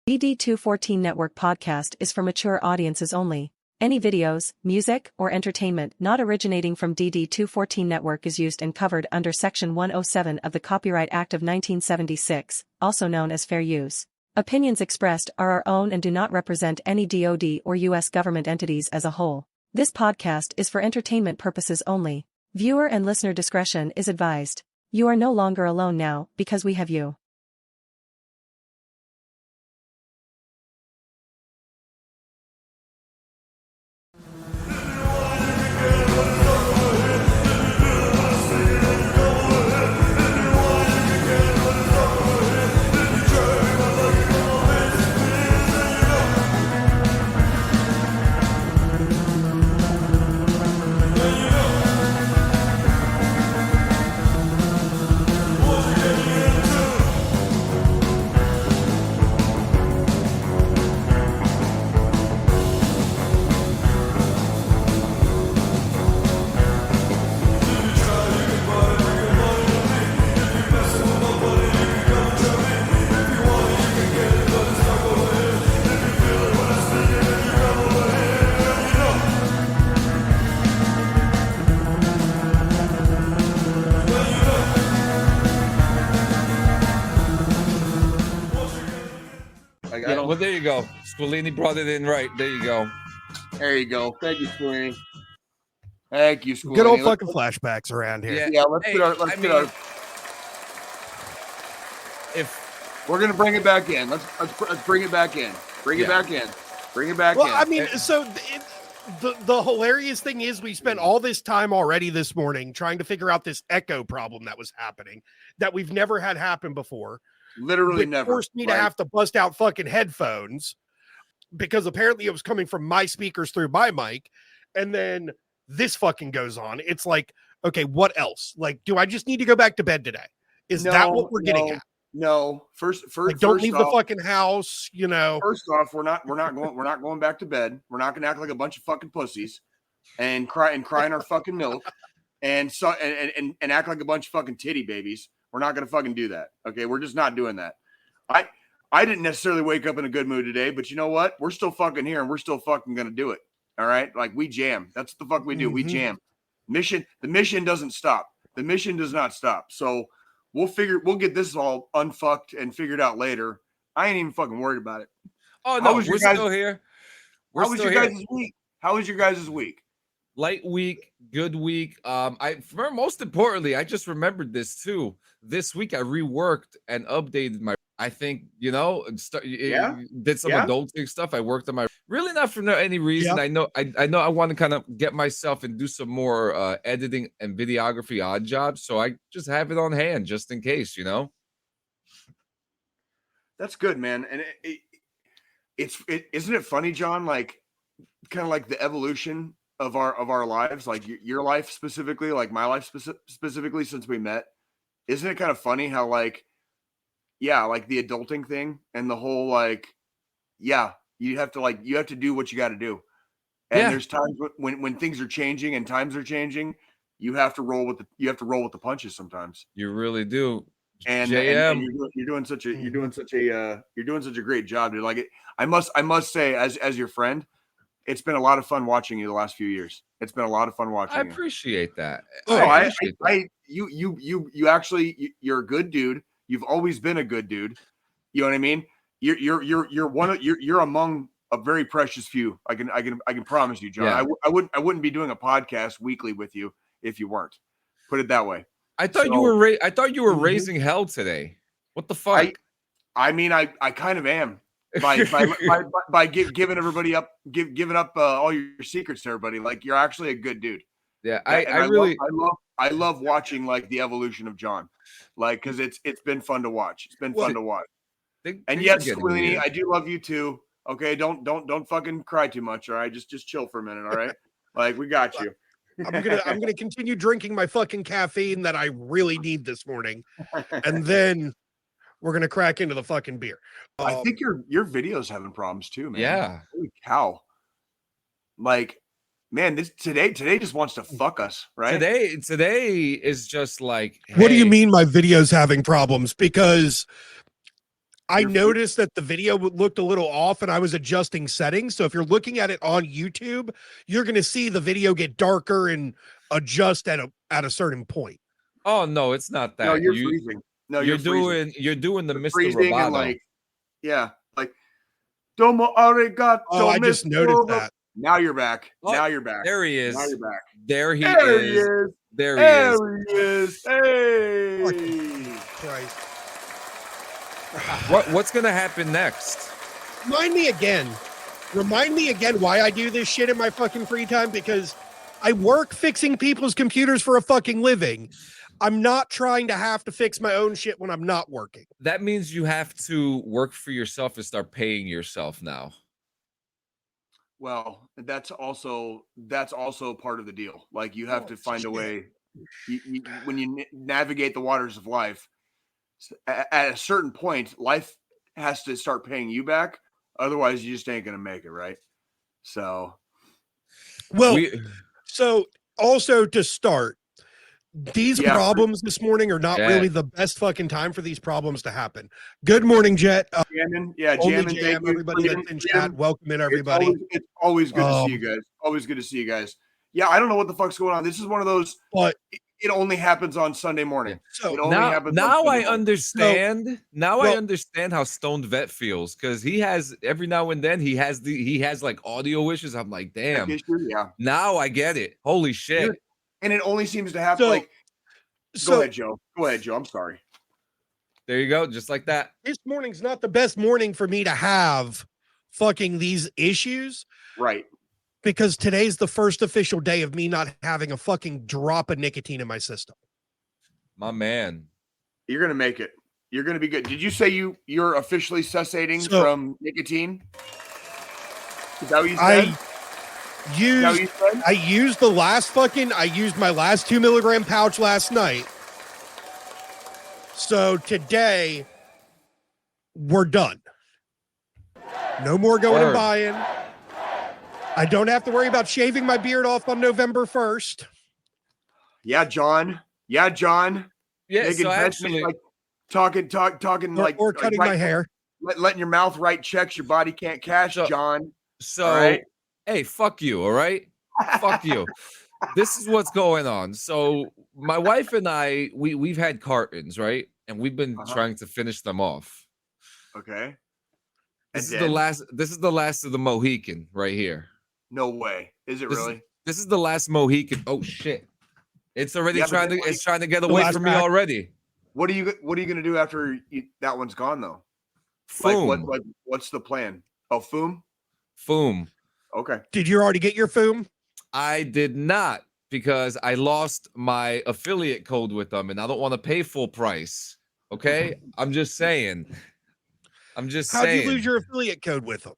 DD214 Network podcast is for mature audiences only. Any videos, music, or entertainment not originating from DD214 Network is used and covered under Section 107 of the Copyright Act of 1976, also known as fair use. Opinions expressed are our own and do not represent any DoD or U.S. government entities as a whole. This podcast is for entertainment purposes only. Viewer and listener discretion is advised. You are no longer alone now, because we have you. Well, there you go. Squillini brought it in right. There you go. There you go. Thank you, Squillini. Thank you, Squillini. Good old fucking flashbacks around here. Yeah, let's get our. If we're gonna bring it back in, let's bring it back in. Bring it back in. Bring it back in. Well, I mean, so the hilarious thing is we spent all this time already this morning trying to figure out this echo problem that was happening that we've never had happen before. Literally never. Forced me to have to bust out fucking headphones because apparently it was coming from my speakers through my mic. And then this fucking goes on. It's like, okay, what else? Like, do I just need to go back to bed today? Is that what we're getting at? No. First, like, don't leave the fucking house, you know. First off, we're not going back to bed. We're not gonna act like a bunch of fucking pussies and cry in our fucking milk and act like a bunch of fucking titty babies. We're not going to fucking do that. Okay. We're just not doing that. I didn't necessarily wake up in a good mood today, but you know what? We're still fucking here and we're still fucking going to do it. All right. Like we jam. That's what the fuck we do. We jam. The mission doesn't stop. The mission does not stop. So we'll get this all unfucked and figured out later. I ain't even fucking worried about it. Oh no, we're still here. How was your guys' week? How was your guys' week? Light week, good week. Most importantly, I just remembered this too. This week I reworked and updated my. I think did some adulting stuff. I worked on my really not for any reason. Yeah. I know I want to kind of get myself and do some more editing and videography odd jobs. So I just have it on hand just in case. That's good, man. And isn't it funny, John? Like kind of like the evolution of our lives, like your life specifically, like my life specifically since we met. Isn't it kind of funny how like the adulting thing and the whole you have to do what you got to do. And there's times when things are changing and times are changing, you have to roll with the punches sometimes. You really do. And you're doing such a great job, dude. Like it, I must say as your friend, it's been a lot of fun watching you the last few years. It's been a lot of fun watching you. I appreciate that. You're a good dude. You've always been a good dude. You know what I mean? You're among a very precious few. I can promise you, John. Yeah. I wouldn't be doing a podcast weekly with you if you weren't. Put it that way. I thought you were raising hell today. What the fuck? I kind of am. by giving everybody up, giving up all your secrets to everybody. Like you're actually a good dude. Yeah, I love watching like the evolution of John, like because it's been fun to watch. It's been fun to watch. And yes, Squillini, I do love you too. Okay, don't fucking cry too much. All right, just chill for a minute. All right, like we got you. I'm gonna continue drinking my fucking caffeine that I really need this morning, and then we're going to crack into the fucking beer. I think your video's having problems too, man. Yeah. Holy cow. Like, man, today just wants to fuck us, right? Today is just like, hey. What do you mean my video's having problems? Because I noticed that the video looked a little off and I was adjusting settings. So if you're looking at it on YouTube, you're going to see the video get darker and adjust at a certain point. Oh no, it's not that. No, you're freezing. No, you're doing the Mr. Roboto. And like domo arigato. Oh, I just noticed that. Now you're back. Oh, now you're back. There he is. Now you're back. There he is. There he is. Hey. Christ. What's gonna happen next? Remind me again why I do this shit in my fucking free time, because I work fixing people's computers for a fucking living. I'm not trying to have to fix my own shit when I'm not working. That means you have to work for yourself and start paying yourself now. Well, that's also part of the deal. Like you have to find a way. When you navigate the waters of life, at a certain point, life has to start paying you back. Otherwise, you just ain't gonna make it, right? So, so also to start, these problems this morning are not really the best fucking time for these problems to happen. Good morning, Jet. Jamming, Jamming. Jam, everybody that's in chat. Welcome in, everybody. It's always good to see you guys. Always good to see you guys. Yeah, I don't know what the fuck's going on. This is one of those. But it only happens on Sunday morning. So now I understand. I understand how Stoned Vet feels, because he has every now and then he has like audio issues. I'm like, damn. Yeah. Now I get it. Holy shit. And it only seems to happen Go ahead, Joe. I'm sorry. There you go. Just like that. This morning's not the best morning for me to have fucking these issues. Right. Because today's the first official day of me not having a fucking drop of nicotine in my system. My man. You're going to make it. You're going to be good. Did you say you're officially cessating from nicotine? Is that what you said? I used my last 2 milligram pouch last night. So today we're done. No more going and buying. I don't have to worry about shaving my beard off on November 1st. Yeah, John. Yeah, so actually, like talking or cutting my hair. Letting your mouth write checks your body can't cash, John. So, right? Hey, fuck you, all right? Fuck you. This is what's going on. So my wife and I, we've had cartons, right? And we've been trying to finish them off. Okay. This is the last of the Mohican right here. No way. Is it really? This is the last Mohican. Oh shit. It's already trying to get away from me already. What are you going to do after that one's gone though? Foom. What's the plan? Oh, Foom. Okay. Did you already get your foom? I did not, because I lost my affiliate code with them and I don't want to pay full price. Okay? I'm just saying. How did you lose your affiliate code with them?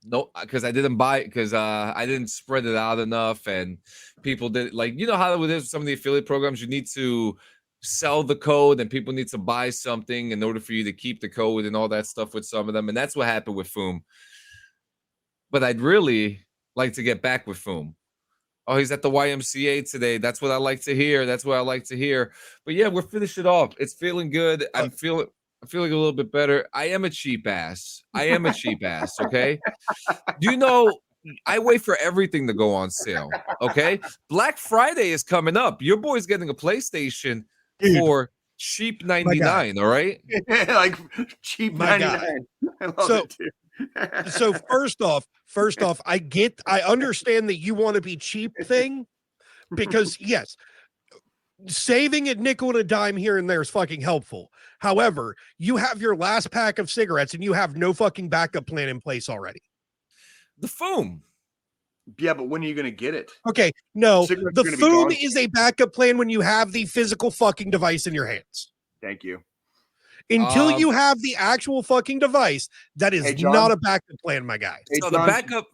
No, because I didn't buy it, because I didn't spread it out enough, and people did, like, you know how it is with some of the affiliate programs, you need to sell the code and people need to buy something in order for you to keep the code and all that stuff with some of them, and that's what happened with Foom. But I'd really like to get back with Foom. Oh, he's at the YMCA today. That's what I like to hear. But yeah, we're finishing off. It's feeling good. I'm feeling a little bit better. I am a cheap ass. Okay. Do you know, I wait for everything to go on sale. Okay. Black Friday is coming up. Your boy's getting a PlayStation for cheap 99. All right. Like cheap 99. I love it too. So first off, I understand that you want to be cheap thing, because yes, saving a nickel and a dime here and there is fucking helpful. However, you have your last pack of cigarettes and you have no fucking backup plan in place already. The Foom. Yeah, but when are you going to get it? Okay, no, the Foom is a backup plan when you have the physical fucking device in your hands. Thank you. Until you have the actual fucking device, that is not a backup plan, my guy. Hey, so John, the backup.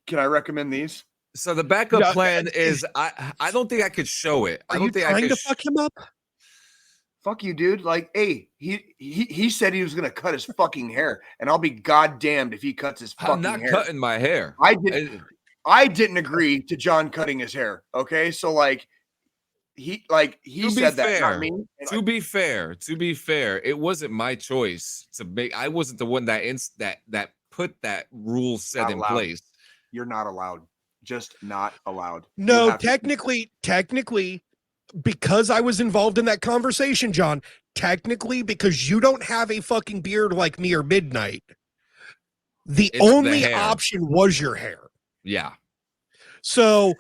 Can I recommend these? So the backup plan is I don't think I could show it. I don't think I could. To fuck him up? Fuck you, dude. Like, hey, he said he was gonna cut his fucking hair, and I'll be goddamned if he cuts his fucking hair. I'm not cutting my hair. I didn't agree to John cutting his hair. Okay, so like, he said that, not me. To be fair, it wasn't my choice to make. I wasn't the one that put that rule set in place. You're not allowed. Just not allowed. No, technically, because I was involved in that conversation, John, technically, because you don't have a fucking beard like me or Midnight, the only option was your hair. Yeah. So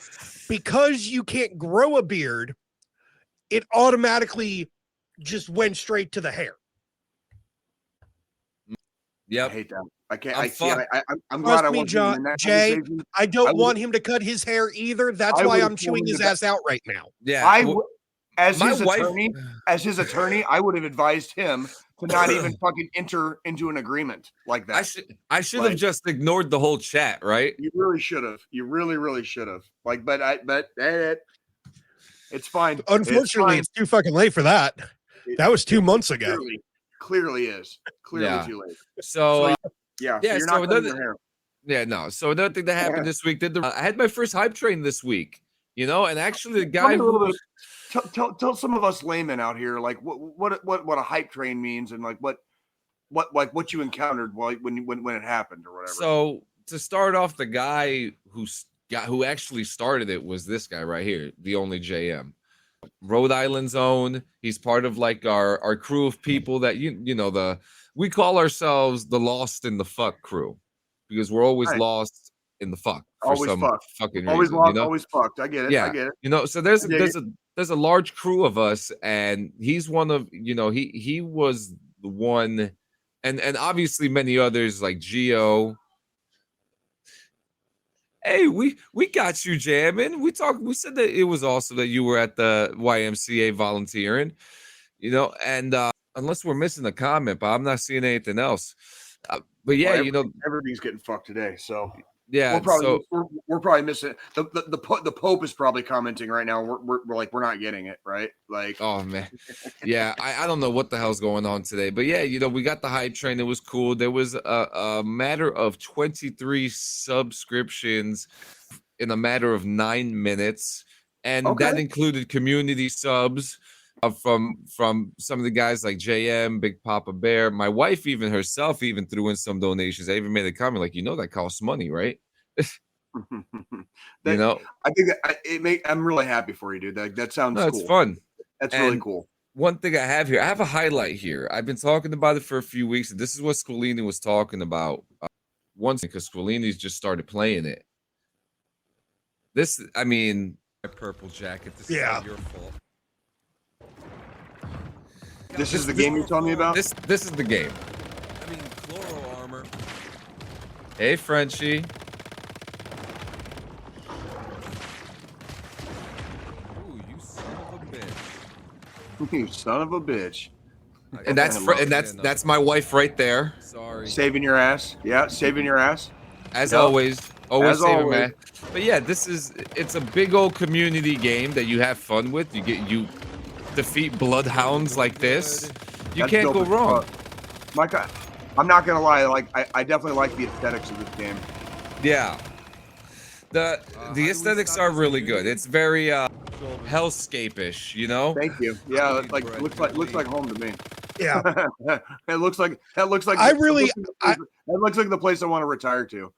because you can't grow a beard, it automatically just went straight to the hair. Yep. I hate that. I can't. I'm glad I wasn't John, in that Jay, I don't want him to cut his hair either. That's why I'm chewing his ass out right now. Yeah. As his attorney, I would have advised him to not even fucking enter into an agreement like that. I should have just ignored the whole chat, right? You really should have. You really, really should have. It's fine. Unfortunately, it's too fucking late for that. That was 2 months ago. Clearly is. Clearly too late. So you're not cutting your hair. Yeah, no. So another thing that happened this week, I had my first hype train this week, and actually the guy who tell some of us laymen out here like what a hype train means, and like what you encountered when it happened or whatever. So to start off, the guy who actually started it was this guy right here, the only JM. Rhode Island's own. He's part of like our crew of people that we call ourselves the lost in the fuck crew, because we're always lost in the fuck for some fucking always reason. Lost, always fucked. I get it. Yeah. I get it. So there's a large crew of us, and he's one of he was the one, and obviously many others like Geo. Hey, we got you jamming. We said that it was awesome that you were at the YMCA volunteering, and unless we're missing a comment, but I'm not seeing anything else. But yeah, everybody's getting fucked today. So yeah, we're probably missing the Pope is probably commenting right now. We're like, we're not getting it right. Like, oh man, yeah, I don't know what the hell's going on today, but yeah, we got the hype train. It was cool. There was a matter of 23 subscriptions in a matter of 9 minutes, and that included community subs from some of the guys like JM, Big Papa Bear. My wife herself threw in some donations. I even made a comment like, that costs money, right? I think I'm really happy for you, dude. That sounds cool. It's fun. That's really cool. One thing I have here, I have a highlight here. I've been talking about it for a few weeks, and this is what Squillini was talking about once, because Squillini's just started playing it. My purple jacket. This is not your fault. This is the game you're telling me about? This is the game. Chloro armor. Hey, Frenchie. Ooh, you son of a bitch. You son of a bitch. And that's my wife right there. Sorry. Saving your ass. Yeah, saving your ass. As always. Always saving, man. But yeah, it's a big old community game that you have fun with. You defeat bloodhounds like this. You can't go wrong. My God, I'm not gonna lie. Like I definitely like the aesthetics of this game. Yeah, the aesthetics are really good. It's very hellscape-ish, Thank you. Yeah, like looks like home to me. Yeah, that looks like that looks like the place I want to retire to.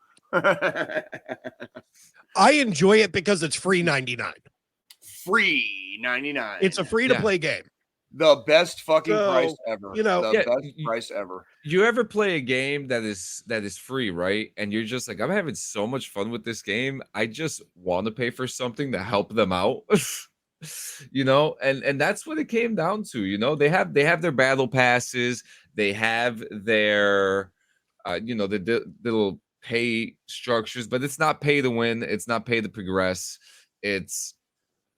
I enjoy it because it's free 99. Free 99. It's a free to play game. The best fucking price ever. Best price ever. You ever play a game that is free, right? And you're just like, I'm having so much fun with this game. I just want to pay for something to help them out. And that's what it came down to. They have their battle passes, they have their the little pay structures, but it's not pay to win, it's not pay to progress, it's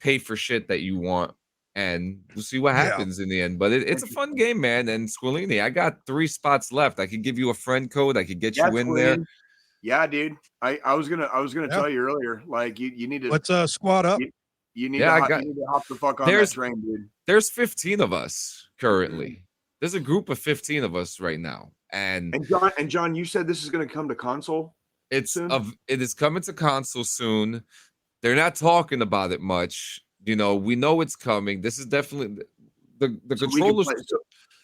pay for shit that you want, and we'll see what happens in the end. But it's a fun game, man. And Squillini, I got 3 spots left. I could give you a friend code. I could get you in there. Yeah, dude. I was gonna tell you earlier. Like you need to let's squad up. You need to hop the fuck on that train, dude. There's 15 of us currently. There's a group of 15 of us right now. And John, you said this is gonna come to console. It is coming to console soon. They're not talking about it much. You know, we know it's coming. This is definitely the controllers.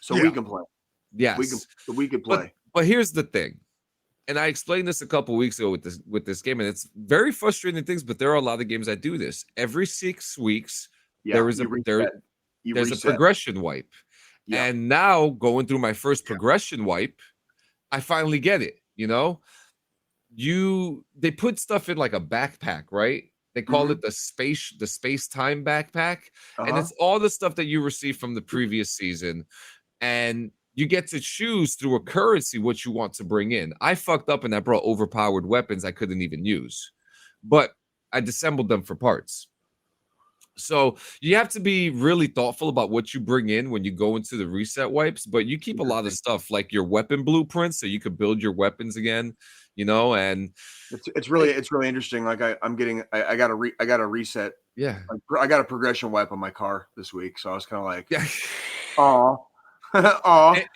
We can play. Yes, we can play. But here's the thing, and I explained this a couple weeks ago with this game, and it's very frustrating things. But there are a lot of games that do this. Every 6 weeks, there's a progression wipe, and now going through my first progression wipe, I finally get it. You know, they put stuff in like a backpack, right? They call it the space time backpack, and it's all the stuff that you received from the previous season, and you get to choose through a currency what you want to bring in. I fucked up and I brought overpowered weapons I couldn't even use, but I disassembled them for parts. So you have to be really thoughtful about what you bring in when you go into the reset wipes, but you keep a lot of stuff like your weapon blueprints so you could build your weapons again, you know, and it's really interesting. Like I got a reset. Yeah. I got a progression wipe on my car this week. So I was kind of like, yeah. Oh,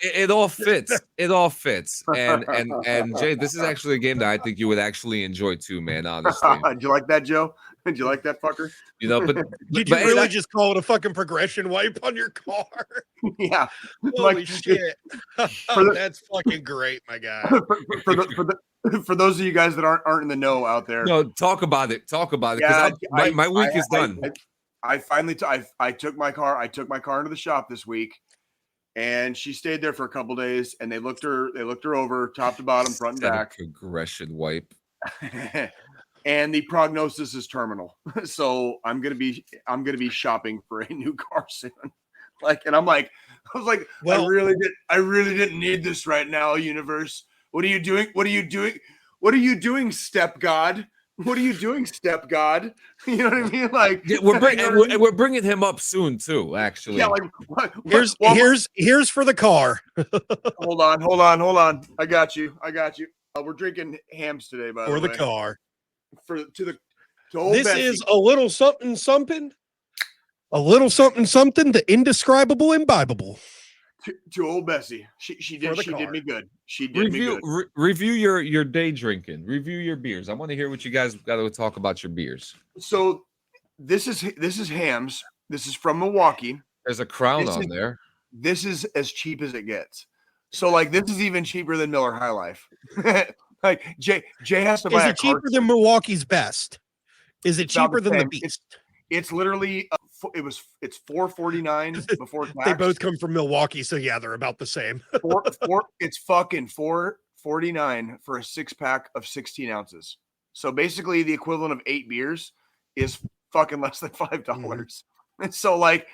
it all fits. It all fits. And Jay, this is actually a game that I think you would actually enjoy too, man. Honestly, did you like that, Joe? Did you like that fucker? You know, but did you really just call it a fucking progression wipe on your car? Yeah. Holy shit. That's fucking great, my guy. For those of you guys that aren't in the know out there, no, talk about it. Talk about it. Yeah, my week is done. I finally I took my car into the shop this week, and she stayed there for a couple days, and they looked her over top to bottom, front and back. Progression wipe. And the prognosis is terminal. So I'm gonna be shopping for a new car soon. I was like, well, I really didn't need this right now, universe. What are you doing? What are you doing? What are you doing, step god? What are you doing, step god? You know what I mean? Like, yeah, we're bringing him up soon too. Actually, yeah. Like, here's for the car. hold on. I got you. We're drinking hams today, by the way. For the car. This Bessie. Is a little something, the indescribable, imbibable. To old Bessie, she did me good. She did me good. Review your day drinking. Review your beers. I want to hear what you guys got to talk about your beers. So this is hams. This is from Milwaukee. There's a crown on there. This is as cheap as it gets. So like this is even cheaper than Miller High Life. Like Jay has to buy. Is it cheaper than Milwaukee's Best? Is it cheaper than the Beast? It's literally it's $4.49 before tax. They both come from Milwaukee, so yeah, they're about the same. It's fucking $4.49 for a 6-pack of 16 ounces. So basically, the equivalent of 8 beers is fucking less than $5. And so like,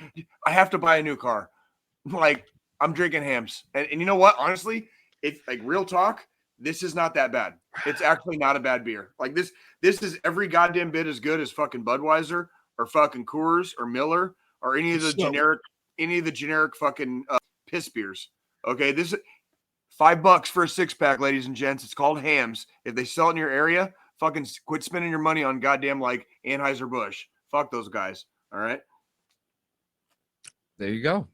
I have to buy a new car. Like I'm drinking hams, and you know what? Honestly, if like real talk. This is not that bad. It's actually not a bad beer. Like this is every goddamn bit as good as fucking Budweiser or fucking Coors or Miller or any of the generic fucking piss beers. Okay, this is $5 for a 6-pack, ladies and gents. It's called hams. If they sell it in your area, fucking quit spending your money on goddamn like Anheuser-Busch. Fuck those guys. All right. There you go.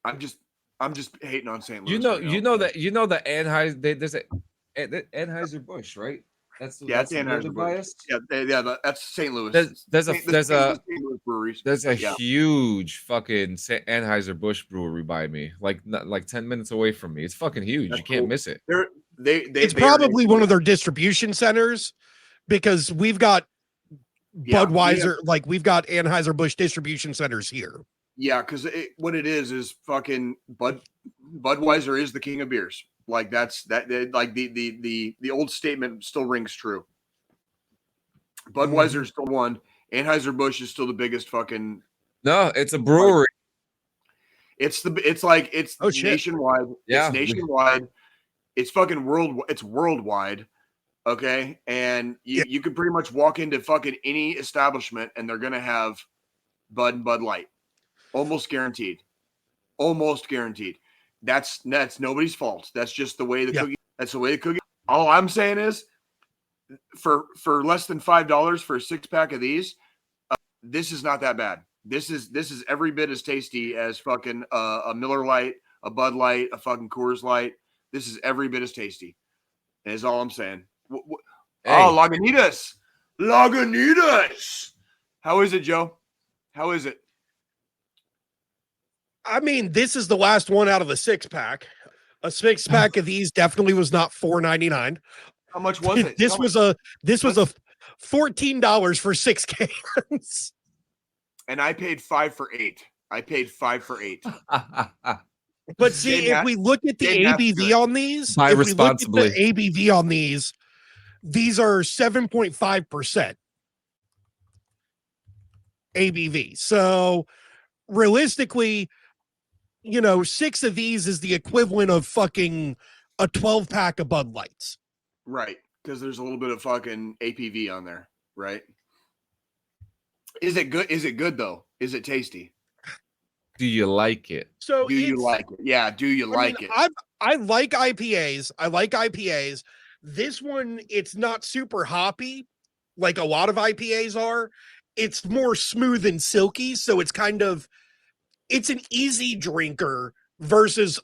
I'm just hating on St. Louis. You know that Anheuser. There's a Anheuser-Busch, right? That's Anheuser-Busch. Yeah, that's St. Louis. There's a huge fucking Anheuser-Busch brewery by me, like 10 minutes away from me. It's fucking huge. You can't miss it. It's probably one of their distribution centers because we've got Budweiser, we've got Anheuser-Busch distribution centers here. Yeah, because what it is fucking Budweiser is the king of beers. Like like the old statement still rings true. Budweiser is still one. Anheuser-Busch is still the biggest fucking. No, it's a brewery. It's nationwide. Yeah, it's nationwide. It's fucking worldwide. Okay, and you can pretty much walk into fucking any establishment and they're gonna have Bud and Bud Light, almost guaranteed. That's nobody's fault. That's just the way the cookie. That's the way the cookie. All I'm saying is, for less than $5 for a 6-pack of these, this is not that bad. This is every bit as tasty as fucking a Miller Lite, a Bud Light, a fucking Coors Light. This is every bit as tasty. Is all I'm saying. Hey. Oh, Lagunitas. How is it, Joe? How is it? I mean, this is the last one out of the 6-pack. A 6-pack of these definitely was not $4.99. How much was it? This was a $14 for 6 cans. And I paid 5 for 8. I paid 5 for 8. But see, if we look at the ABV on these, buy responsibly. The ABV on these are 7.5% ABV. So realistically, 6 of these is the equivalent of fucking a 12-pack of Bud Lights. Right. Because there's a little bit of fucking APV on there. Right. Is it good? Is it good though? Is it tasty? Do you like it? So do you like it? Yeah. Do you like it? I like IPAs. I like IPAs. This one, it's not super hoppy like a lot of IPAs are. It's more smooth and silky. So it's it's an easy drinker versus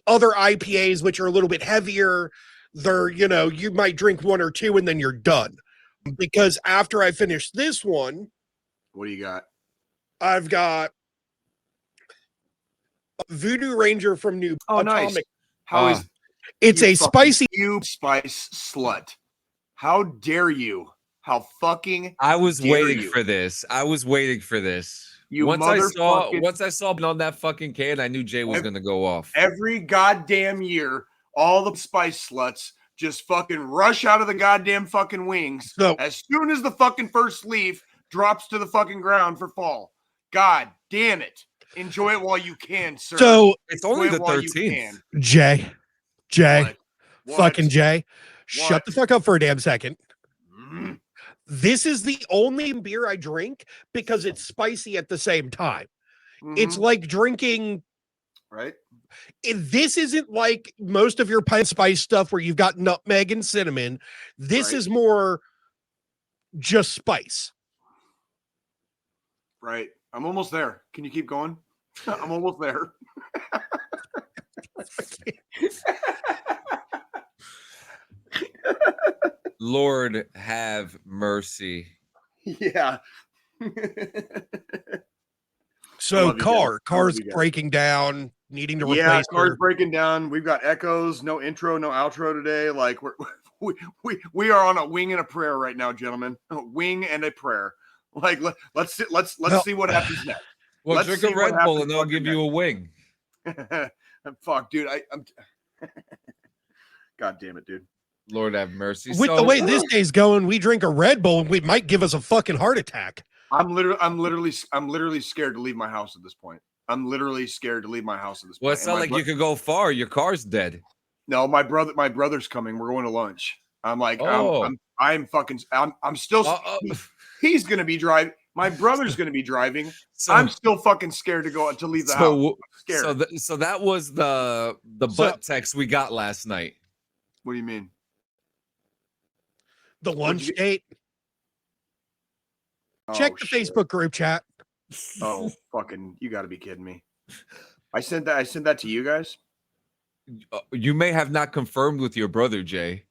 other IPAs, which are a little bit heavier. They're, you might drink 1 or 2 and then you're done. Because after I finish this one, what do you got? I've got Voodoo Ranger from New Atomic. Nice. How is it's a spicy spice slut? How dare you? How fucking I was waiting you. for this. I was waiting for this. Once I saw on that fucking can, I knew Jay was gonna go off. Every goddamn year, all the spice sluts just fucking rush out of the goddamn fucking wings as soon as the fucking first leaf drops to the fucking ground for fall. God damn it. Enjoy it while you can, sir. So it's only the 13th. Jay. What? Fucking Jay. Shut the fuck up for a damn second. Mm. This is the only beer I drink because it's spicy at the same time. Mm-hmm. It's like drinking. Right. This isn't like most of your pint spice stuff where you've got nutmeg and cinnamon. This is more just spice. Right. I'm almost there. Can you keep going? I'm almost there. Lord have mercy. Yeah. So car's breaking down, needing to replace. Yeah, car's breaking down. We've got echoes, no intro, no outro today. Like we are on a wing and a prayer right now, gentlemen. A wing and a prayer. Like let's see what happens next. Well, drink a Red Bull and they'll give you a wing. Fuck, dude. I'm God damn it, dude. Lord have mercy. With the way this day's going, we drink a Red Bull and we might give us a fucking heart attack. I'm literally scared to leave my house at this point. I'm literally scared to leave my house at this point. Well, it's not like you could go far. Your car's dead. No, my brother's coming. We're going to lunch. I'm like, I'm still. He's gonna be driving. My brother's gonna be driving. So, I'm still fucking scared to leave the house. Scared. So that was the butt text we got last night. What do you mean? The lunch date. Check the Facebook group chat. Oh, fucking! You got to be kidding me. I sent that to you guys. You may have not confirmed with your brother, Jay.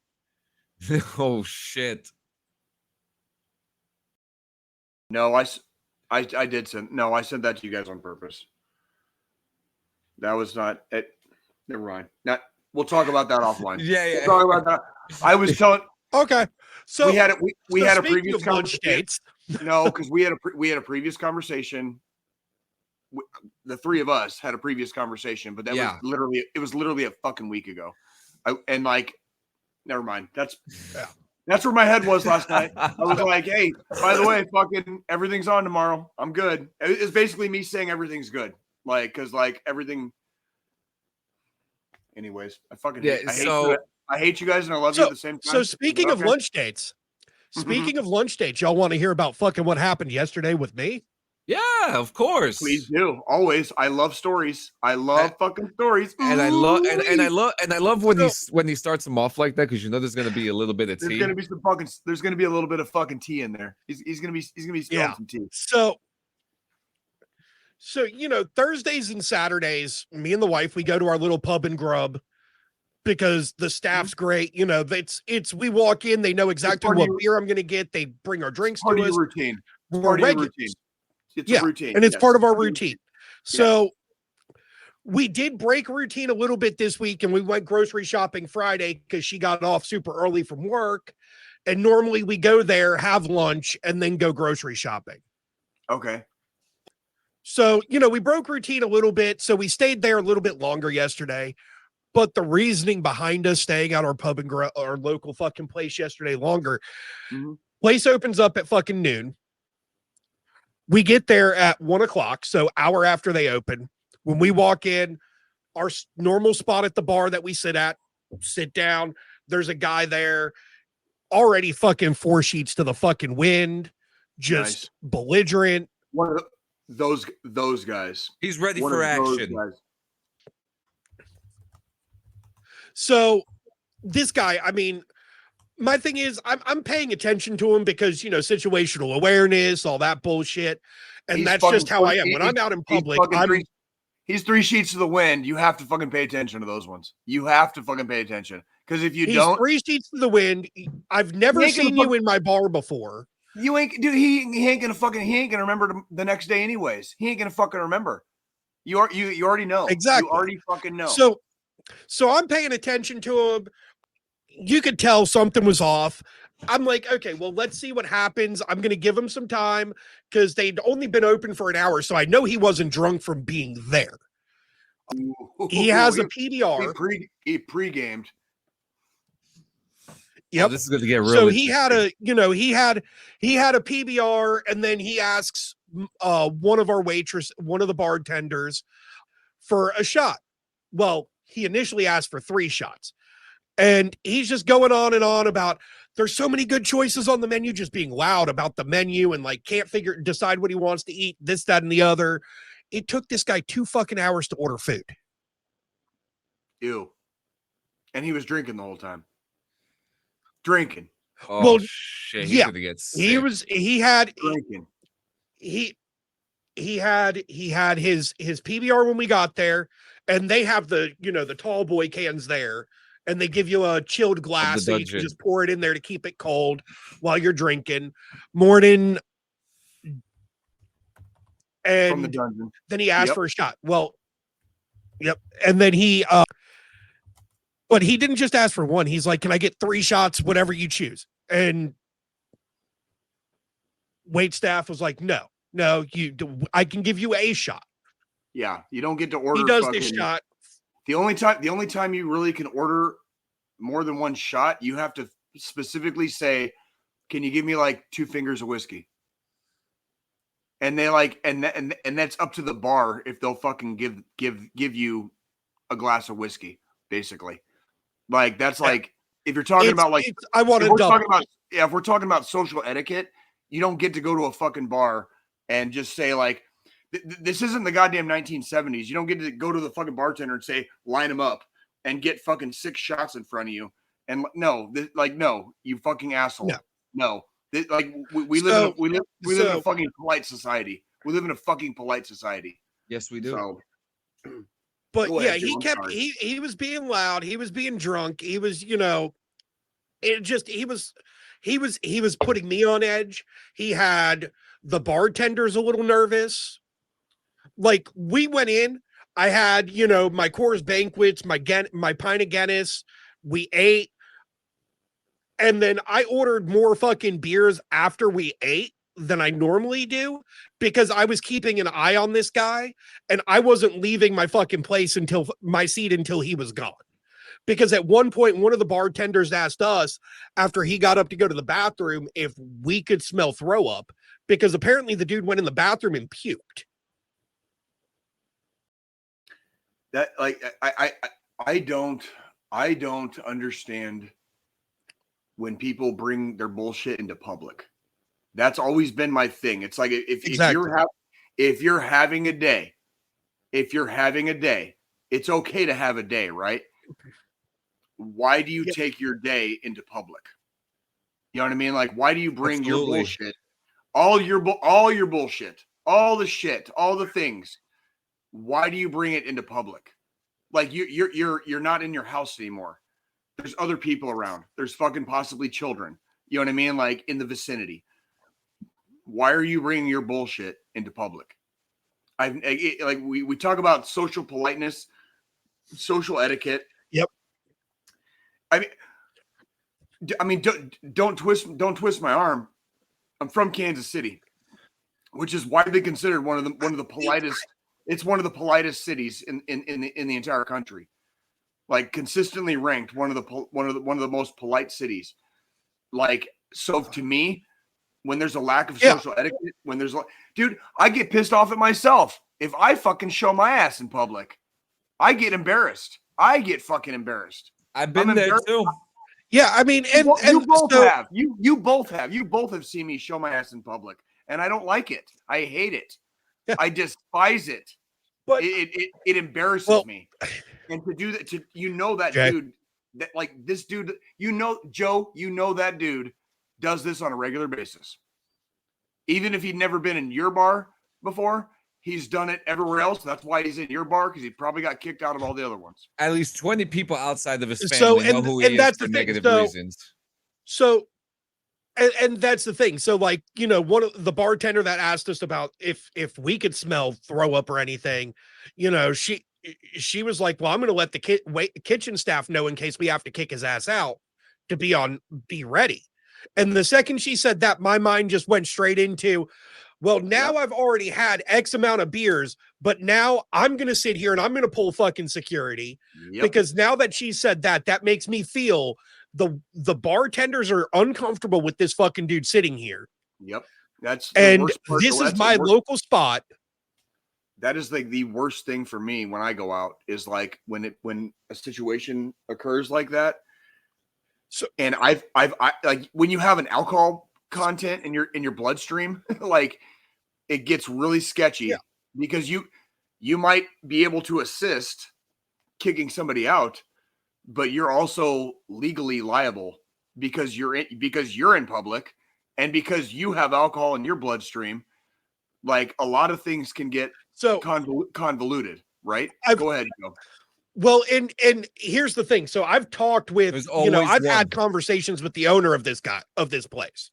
Oh shit. No, I did send. No, I sent that to you guys on purpose. That was not it. Never mind. We'll talk about that offline. Yeah. We'll talk about that. I was telling. Okay. So we had a previous conversation. No, because we had a previous conversation. The three of us had a previous conversation, but that was literally a fucking week ago. Never mind. That's where my head was last night. I was like, hey, by the way, fucking everything's on tomorrow. I'm good. It's basically me saying everything's good. Because everything. Anyways, I fucking I hate you guys and I love you at the same time. So speaking of lunch dates, y'all want to hear about fucking what happened yesterday with me? Yeah, of course. Please do. Always. I love stories. I love fucking stories. And I love when he starts them off like that, because there's gonna be a little bit of tea. There's gonna be a little bit of fucking tea in there. He's gonna be spilling some tea. So Thursdays and Saturdays, me and the wife, we go to our little pub and grub because the staff's great. We walk in, they know exactly what beer I'm gonna get. They bring our drinks to us. Routine. We're regulars. It's a routine. And it's part of our routine. So we did break routine a little bit this week, and we went grocery shopping Friday because she got off super early from work. And normally we go there, have lunch, and then go grocery shopping. Okay. So, we broke routine a little bit. So we stayed there a little bit longer yesterday. But the reasoning behind us staying at our pub and our local fucking place yesterday longer, place opens up at fucking noon. We get there at 1:00, so hour after they open. When we walk in, our normal spot at the bar that we sit down. There's a guy there already fucking 4 sheets to the fucking wind, just belligerent. One of those guys. He's ready for action. So this guy, I mean, my thing is I'm paying attention to him because, situational awareness, all that bullshit. And that's just how I am. When I'm out in public, he's 3 sheets to the wind. You have to fucking pay attention to those ones. You have to fucking pay attention. Because if you don't, 3 sheets to the wind. I've never seen you in my bar before. You ain't, dude. He ain't gonna remember the next day anyways. He ain't gonna fucking remember. You already know. Exactly. You already fucking know. So I'm paying attention to him. You could tell something was off. I'm like, okay, well, let's see what happens. I'm going to give him some time because they'd only been open for an hour. So I know he wasn't drunk from being there. He has a PBR. He pre-gamed. Yep. Oh, this is going to get real. So he had a PBR, and then he asks one of the bartenders for a shot. Well, he initially asked for 3 shots, and he's just going on and on about there's so many good choices on the menu, just being loud about the menu and like can't decide what he wants to eat, this, that, and the other. It took this guy 2 fucking hours to order food. Ew. And he was drinking the whole time. Drinking. Oh, well, shit. He's gonna get sick. He had drinking. He had his PBR when we got there, and they have the tall boy cans there, and they give you a chilled glass so you can just pour it in there to keep it cold while you're drinking. Morning. And from the dungeon. Then he asked for a shot. Well, yep. And then but he didn't just ask for one. He's like, can I get 3 shots, whatever you choose? And wait staff was like, no, I can give you a shot. Yeah. You don't get to order. He does this shot. The only time you really can order more than 1 shot, you have to specifically say, can you give me like 2 fingers of whiskey? And they like, and that's up to the bar if they'll fucking give you a glass of whiskey, basically. Like that's like if you're talking about like I want to if we're talking about social etiquette, you don't get to go to a fucking bar and just say like this isn't the goddamn 1970s. You don't get to go to the fucking bartender and say line them up and get fucking 6 shots in front of you. And no, you fucking asshole. No. We live in a fucking polite society. We live in a fucking polite society. Yes, we do. So, but yeah, he was being loud. He was being drunk. He was, he was putting me on edge. He had the bartenders a little nervous. Like we went in, I had, my Coors Banquets, my pint of Guinness. We ate. And then I ordered more fucking beers after we ate than I normally do because I was keeping an eye on this guy and I wasn't leaving my fucking place until he was gone. Because at one point, one of the bartenders asked us after he got up to go to the bathroom if we could smell throw up because apparently the dude went in the bathroom and puked. That like, I don't understand when people bring their bullshit into public. That's always been my thing. It's like if you're having a day, it's okay to have a day, right? Why do you take your day into public? You know what I mean? Like, why do you bring your bullshit, all your bullshit, all the shit, all the things? Why do you bring it into public? Like you're not in your house anymore. There's other people around. There's fucking possibly children. You know what I mean? Like in the vicinity. why are you bringing your bullshit into public? Like we talk about social politeness, social etiquette. Yep. I mean, don't twist my arm. I'm from Kansas City, which is widely considered one of the politest. It's one of the politest cities in the entire country, like consistently ranked one of the most polite cities. Like, so to me, when there's a lack of social etiquette, when there's dude, I get pissed off at myself if I fucking show my ass in public. I get embarrassed. I get fucking embarrassed. I've been there too. Yeah, I mean, and you both have. You both have. You both have seen me show my ass in public, and I don't like it. I hate it. Yeah. I despise it. But it embarrasses me. And to do that, dude, that like this dude, Joe, that dude does this on a regular basis. Even if he'd never been in your bar before, he's done it everywhere else. That's why he's in your bar, because he probably got kicked out of all the other ones. At least 20 people outside of his family know who he is for negative reasons. So, and that's the thing. So, like, one of the bartender that asked us about if we could smell throw up or anything, she was like, well, I'm going to let the kitchen staff know in case we have to kick his ass out to be ready. And the second she said that, my mind just went straight into, well, now I've already had X amount of beers, but now I'm going to sit here and I'm going to pull fucking security because now that she said that makes me feel the bartenders are uncomfortable with this fucking dude sitting here. Yep. This is my local spot. That is like the worst thing for me when I go out is like when a situation occurs like that. So, and I like when you have an alcohol content in your bloodstream, like it gets really sketchy because you might be able to assist kicking somebody out, but you're also legally liable because you're in public and because you have alcohol in your bloodstream. Like a lot of things can get convoluted, right? Go ahead, Joe. Well, and here's the thing. So I've talked with, I've had conversations with the owner of this place.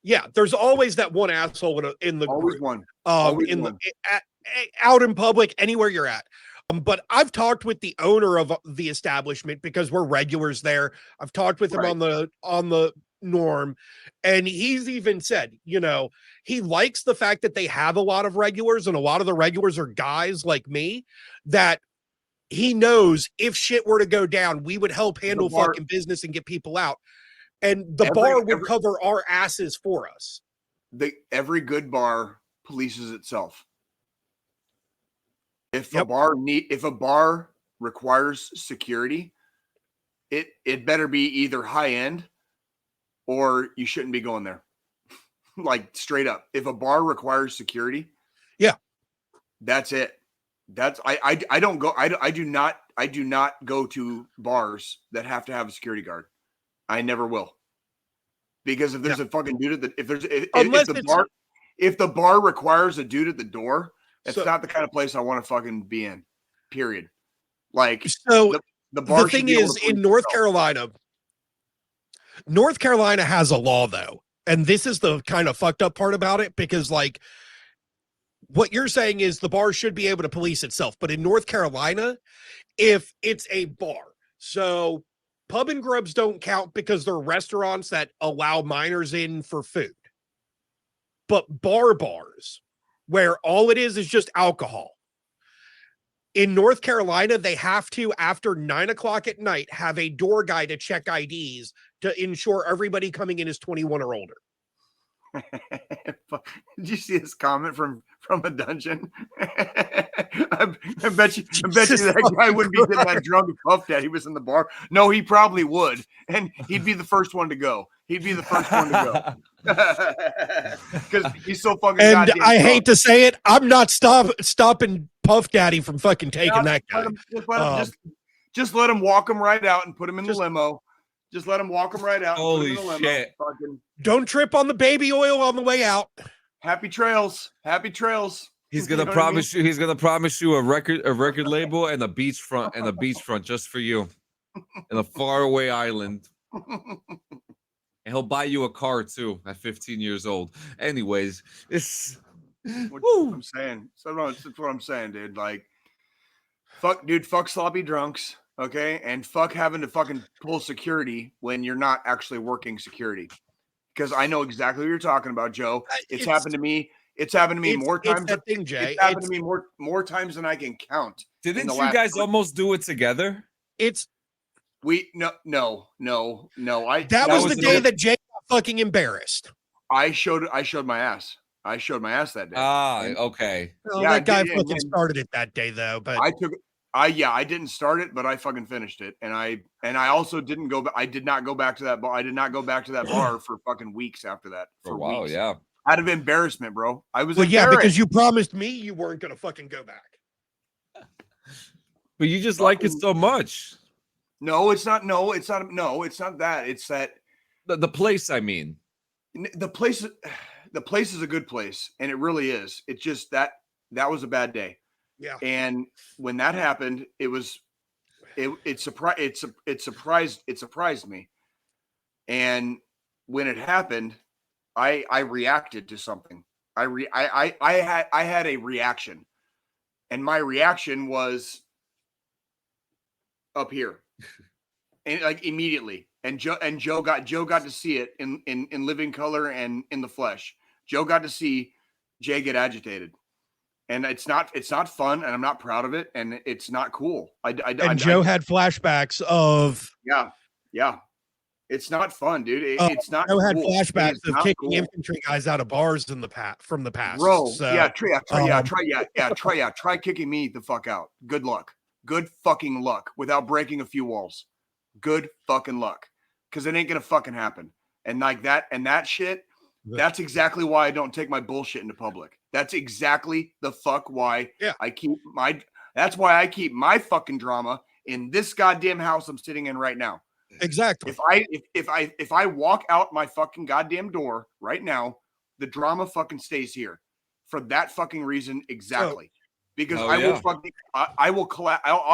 Yeah, there's always that one asshole in the group. Out in public, anywhere you're at. But I've talked with the owner of the establishment because we're regulars there. I've talked with him on the norm, and he's even said, he likes the fact that they have a lot of regulars, and a lot of the regulars are guys like me that he knows if shit were to go down, we would help handle fucking business and get people out. And the bar would cover our asses for us. Every good bar polices itself. If a bar requires security, it better be either high end or you shouldn't be going there. Like straight up. If a bar requires security, that's it. I do not go to bars that have to have a security guard. I never will. Because if there's a fucking dude at if the bar requires a dude at the door, it's not the kind of place I want to fucking be in. Period. Like the thing is in North Carolina has a law though. And this is the kind of fucked up part about it, because like what you're saying is the bar should be able to police itself. But in North Carolina, if it's a bar, so pub and grubs don't count because they're restaurants that allow minors in for food. But bars, where all it is just alcohol. In North Carolina, they have to, after 9:00 at night, have a door guy to check IDs to ensure everybody coming in is 21 or older. Did you see this comment from a dungeon? I bet you that guy wouldn't be getting that drunk if Puff Daddy was in the bar. No, he probably would, and he'd be the first one to go. Because he's so fucking. And I hate to say it, I'm not stopping Puff Daddy from fucking taking that guy. Just let him walk him right out and put him in the limo. Just let him walk him right out. Holy shit! Don't trip on the baby oil on the way out. Happy trails. He's gonna promise you. He's gonna promise you a record label and a beachfront just for you, in a faraway island. And he'll buy you a car too at 15 years old. Anyways, it's what I'm saying. So that's what I'm saying, dude. Like, fuck sloppy drunks, okay? And fuck having to fucking pull security when you're not actually working security. Because I know exactly what you're talking about, Joe. It's happened to me. It's happened to me more times. That thing, Jay. It's happened to me more times than I can count. Didn't you guys almost do it together? That was the day that Jay got fucking embarrassed. I showed my ass. I showed my ass that day. Okay. Well, yeah, that guy fucking started it that day though. But I didn't start it, but I fucking finished it. And I also didn't go. I did not go back to that bar. I did not go back to that bar for fucking weeks after that. For a while, weeks. yeah. Out of embarrassment, bro. I was. Well, yeah, because you promised me you weren't gonna fucking go back. But you just like it so much. No, it's not. No, it's not. No, it's not that. It's that the place. I mean, the place. The place is a good place, and it really is. It's just that was a bad day. Yeah. And when that happened, it surprised me. And when it happened, I reacted to something. I had a reaction, and my reaction was up here, and like immediately. And Joe got to see it in living color and in the flesh. Joe got to see Jay get agitated, and it's not fun, and I'm not proud of it, and it's not cool. Joe had flashbacks of it's not fun, dude. It's not. Joe cool. had flashbacks of kicking cool. infantry guys out of bars from the past, bro. So, Try kicking me the fuck out. Good luck. Good fucking luck without breaking a few walls. Good fucking luck, because it ain't gonna fucking happen. And like that shit. That's exactly why I don't take my bullshit into public. That's exactly the fuck why that's why I keep my fucking drama in this goddamn house I'm sitting in right now. Exactly. If I walk out my fucking goddamn door right now, the drama fucking stays here for that fucking reason exactly. Because I'll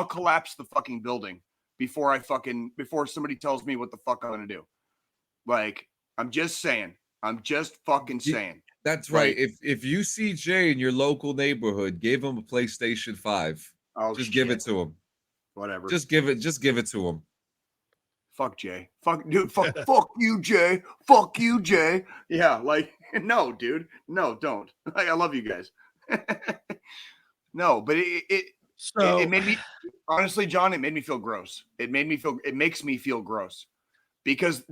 collapse the fucking building before somebody tells me what the fuck I'm gonna do. Like, I'm just saying. I'm just fucking saying. That's right. If you see Jay in your local neighborhood, give him a PlayStation 5. Just give it to him. Whatever. Just give it to him. Fuck Jay. Fuck dude. Fuck you, Jay. Fuck you, Jay. Yeah, like no, dude. No, don't. Like, I love you guys. No, but it made me honestly, John, it made me feel gross. It makes me feel gross. Because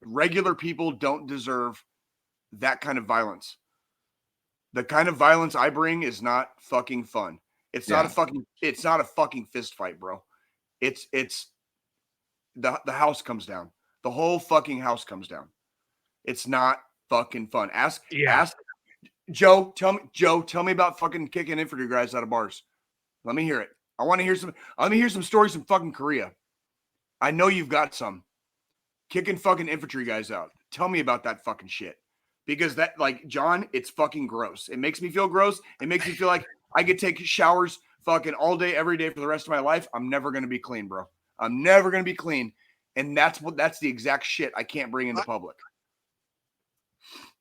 regular people don't deserve that kind of violence. The kind of violence I bring is not fucking fun. It's not a fucking fist fight, bro. It's the house comes down. The whole fucking house comes down. It's not fucking fun. Ask Joe, tell me about fucking kicking infantry guys out of bars. Let me hear it. I want to hear some stories from fucking Korea. I know you've got some. Kicking fucking infantry guys out. Tell me about that fucking shit. Because that, like, John, it's fucking gross. It makes me feel gross. It makes me feel like I could take showers fucking all day, every day for the rest of my life. I'm never going to be clean, bro. I'm never going to be clean. And that's the exact shit I can't bring into public.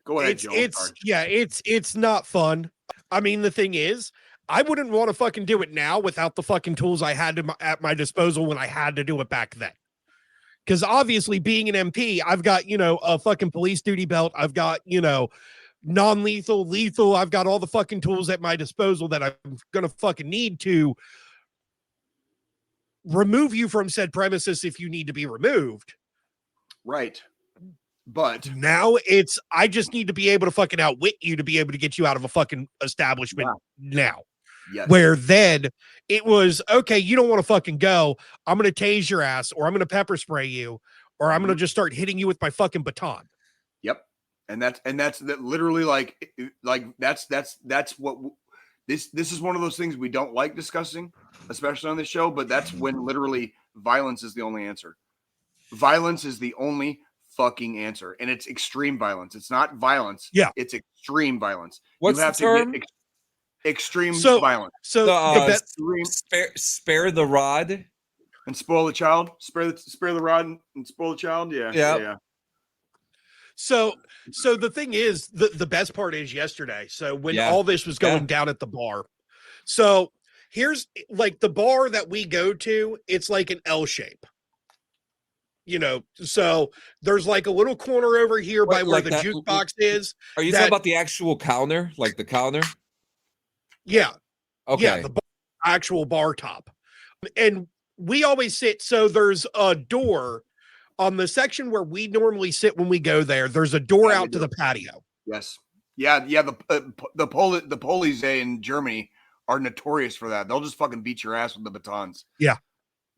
Go ahead, Joe. It's not fun. I mean, the thing is, I wouldn't want to fucking do it now without the fucking tools I had at my disposal when I had to do it back then. Because obviously, being an MP, I've got, a fucking police duty belt. I've got, non-lethal, lethal. I've got all the fucking tools at my disposal that I'm going to fucking need to remove you from said premises if you need to be removed. Right. But now I just need to be able to fucking outwit you to be able to get you out of a fucking establishment now. Yes. Where then it was, okay, you don't want to fucking go. I'm going to tase your ass, or I'm going to pepper spray you, or I'm going to just start hitting you with my fucking baton. Yep. And that's literally like that's what this is one of those things we don't like discussing, especially on this show, but that's when literally violence is the only answer. Violence is the only fucking answer, and it's extreme violence. It's not violence. Yeah. It's extreme violence. What's you have the term? To get extreme violence. So spare the rod and spoil the child. Spare the rod and spoil the child. Yeah. So the thing is, the best part is yesterday. So when all this was going down at the bar, so here's like the bar that we go to, it's like an L shape. So there's like a little corner over here by where the jukebox is. Are you talking about the actual counter, like the counter? Yeah. Okay. Yeah, the actual bar top. And we always sit, so there's a door on the section where we normally sit when we go there. There's a door out to the patio. Yes. Yeah. The police in Germany are notorious for that. They'll just fucking beat your ass with the batons. Yeah.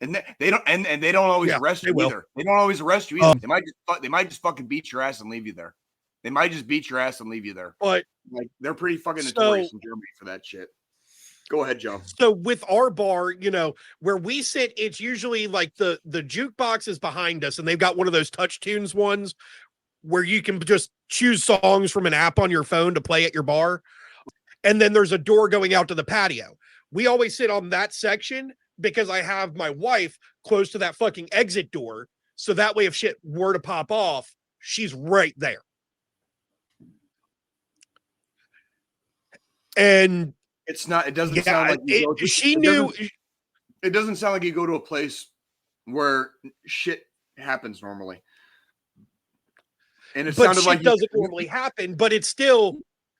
And they don't and they don't always arrest you either. They don't always arrest you either. They might just fucking beat your ass and leave you there. They might just beat your ass and leave you there. But like they're pretty fucking notorious in Germany for that shit. Go ahead, Joe. So with our bar, where we sit, it's usually like the jukebox is behind us, and they've got one of those touch tunes ones where you can just choose songs from an app on your phone to play at your bar. And then there's a door going out to the patio. We always sit on that section because I have my wife close to that fucking exit door. So that way, if shit were to pop off, she's right there. And it doesn't sound like you go to, she knew. It doesn't sound like you go to a place where shit happens normally. And it sounded like it doesn't normally happen, but it's still.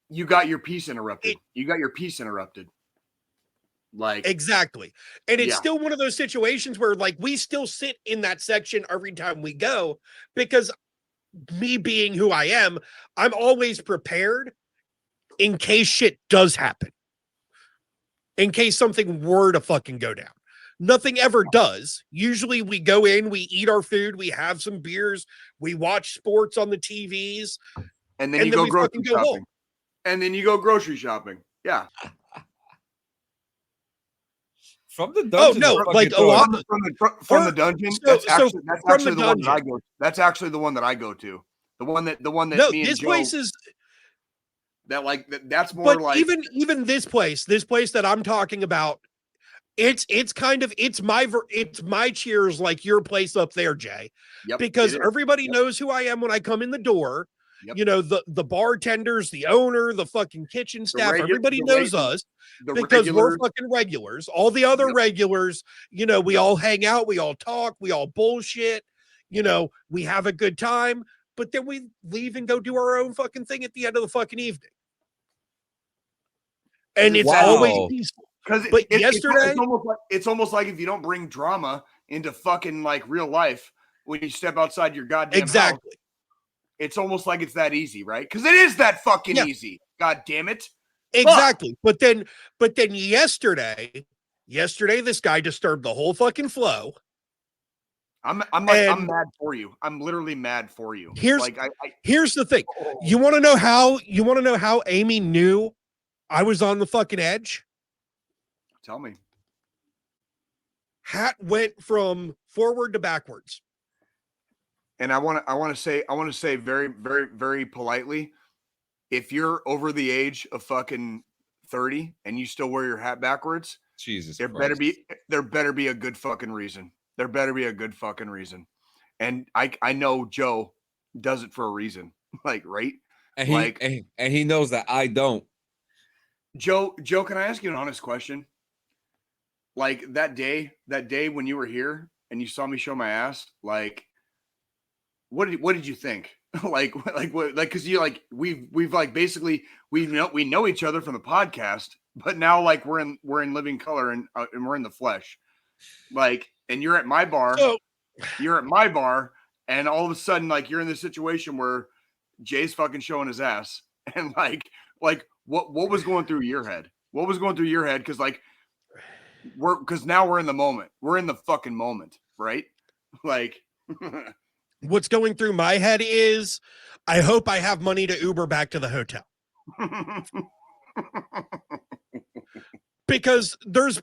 You got your peace interrupted. Like exactly. And it's still one of those situations where like we still sit in that section every time we go, because me being who I am, I'm always prepared in case shit does happen. In case something were to fucking go down. Nothing ever does. Usually we go in, we eat our food, we have some beers, we watch sports on the TVs, and then you go grocery shopping. Home. And then you go grocery shopping. Yeah. From the dungeon. Oh no, like a lot from the dungeon. That's actually the one that I go. That's actually the one that I go to. The one that no, me and this Joe, place is that's more but like even this place that I'm talking about, it's kind of it's my Cheers like your place up there, Jay. Yep, because everybody knows who I am when I come in the door. Yep. The bartenders, the owner, the fucking kitchen staff, everybody knows us because we're fucking regulars. All the other regulars, we all hang out, we all talk, we all bullshit, we have a good time, but then we leave and go do our own fucking thing at the end of the fucking evening. And it's always peaceful. Because it's almost like if you don't bring drama into fucking like real life when you step outside your goddamn house, it's almost like it's that easy, right? Because it is that fucking easy. God damn it. Exactly. Fuck. But then yesterday, this guy disturbed the whole fucking flow. I'm mad for you. I'm literally mad for you. Here's the thing. You want to know how Amy knew I was on the fucking edge? Tell me. Hat went from forward to backwards. And I want to say very, very, very politely, if you're over the age of fucking 30 and you still wear your hat backwards, there better be a good fucking reason. There better be a good fucking reason. And I know Joe does it for a reason. Like, right? And he knows that I don't. Joe, can I ask you an honest question? Like that day when you were here and you saw me show my ass, like, what did you think? like, cause you like, we've like, basically we know each other from the podcast, but now like we're in living color and we're in the flesh. Like, and you're at my bar, and all of a sudden, like you're in this situation where Jay's fucking showing his ass. And like what was going through your head? What was going through your head? Cause like, because now we're in the moment. We're in the fucking moment, right? Like, what's going through my head is, I hope I have money to Uber back to the hotel. Because there's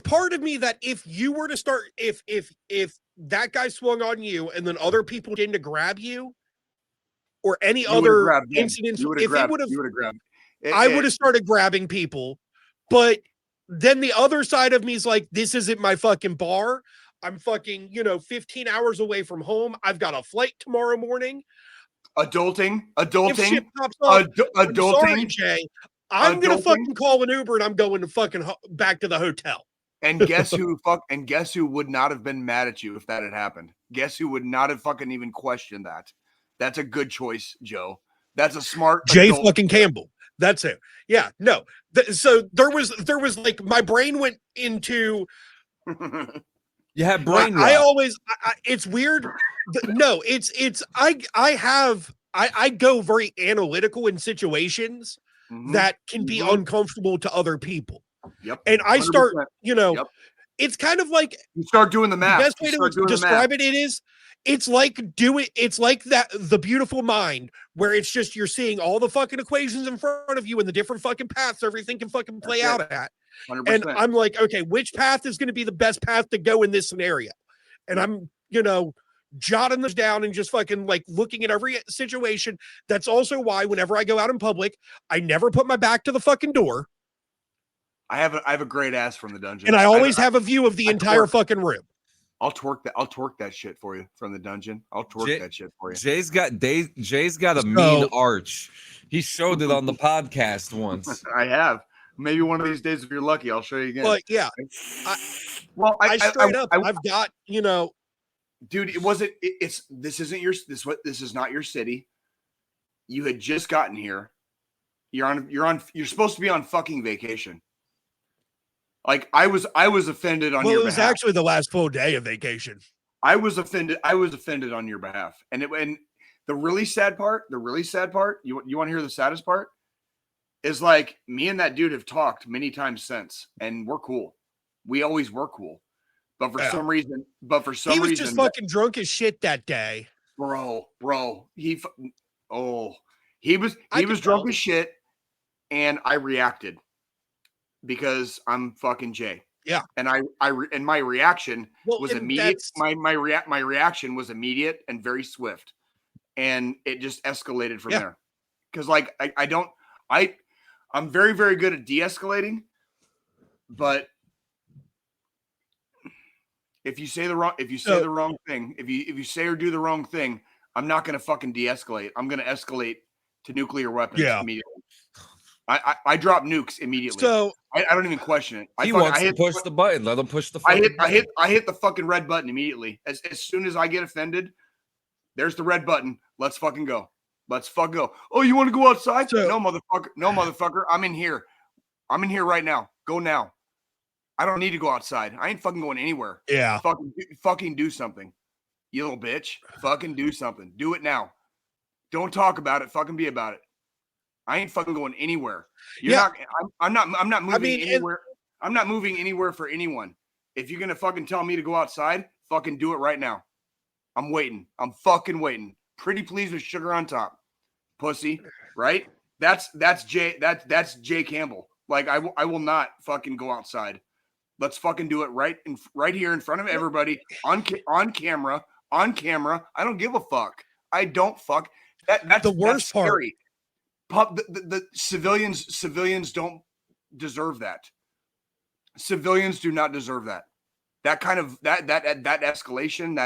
part of me that if you were to start, if that guy swung on you and then other people came to grab you, or any other incidents, I would have started grabbing people. But then the other side of me is like, this isn't my fucking bar. I'm fucking, 15 hours away from home. I've got a flight tomorrow morning. Adulting. If shit pops up, I'm Adulting. sorry, Jay. I'm gonna fucking call an Uber and I'm going to fucking back to the hotel. And guess who would not have been mad at you if that had happened? Guess who would not have fucking even questioned that? That's a good choice, Joe. That's a smart Jay adult. fucking Campbell. That's it. Yeah, no. So there was like my brain went into You had brain rot. I always it's weird. No, I go very analytical in situations that can be uncomfortable to other people. Yep. And I start, 100%. It's kind of like you start doing the math. The best way to describe it is it's like that The Beautiful Mind, where it's just you're seeing all the fucking equations in front of you and the different fucking paths everything can fucking play out at. 100%. And I'm like, okay, which path is going to be the best path to go in this scenario? And I'm, jotting this down and just fucking like looking at every situation. That's also why whenever I go out in public, I never put my back to the fucking door. I have a great ass from the dungeon. And I always have a view of the entire fucking room. I'll twerk that shit for you from the dungeon. I'll twerk that shit for you. Jay's got a mean arch. He showed it on the podcast once. I have. Maybe one of these days, if you're lucky, I'll show you again. But yeah, I straight up, I've got, dude, this is not your city. You had just gotten here. You're supposed to be on fucking vacation. Like I was offended on your behalf. Well, it was actually the last full day of vacation. I was offended on your behalf. And the really sad part, you want to hear the saddest part? Is like me and that dude have talked many times since, and we're cool. We always were cool. But for some reason, he was just fucking drunk as shit that day. Bro. He was drunk as shit, and I reacted because I'm fucking Jay. Yeah. And my reaction was immediate. My reaction was immediate and very swift. And it just escalated from there. Because like I'm very, very good at de-escalating, but if you say the wrong thing, if you say or do the wrong thing, I'm not going to fucking de-escalate. I'm going to escalate to nuclear weapons immediately. I drop nukes immediately. So I don't even question it. He wants to push the button. Let him push the fucking button. I hit the fucking red button immediately. As soon as I get offended, there's the red button. Let's fucking go. Let's fucking go. Oh, you want to go outside? No, motherfucker. No, motherfucker. I'm in here. I'm in here right now. Go now. I don't need to go outside. I ain't fucking going anywhere. Yeah. Fucking do something. You little bitch. Fucking do something. Do it now. Don't talk about it. Fucking be about it. I ain't fucking going anywhere. I'm not moving anywhere. I'm not moving anywhere for anyone. If you're gonna fucking tell me to go outside, fucking do it right now. I'm waiting. I'm fucking waiting. Pretty please with sugar on top, pussy. Right? That's Jay. That's Jay Campbell. Like I will not fucking go outside. Let's fucking do it right here in front of everybody on camera. On camera. I don't give a fuck. I don't fuck. That's the worst part. The civilians don't deserve that. Civilians do not deserve that. That kind of that escalation,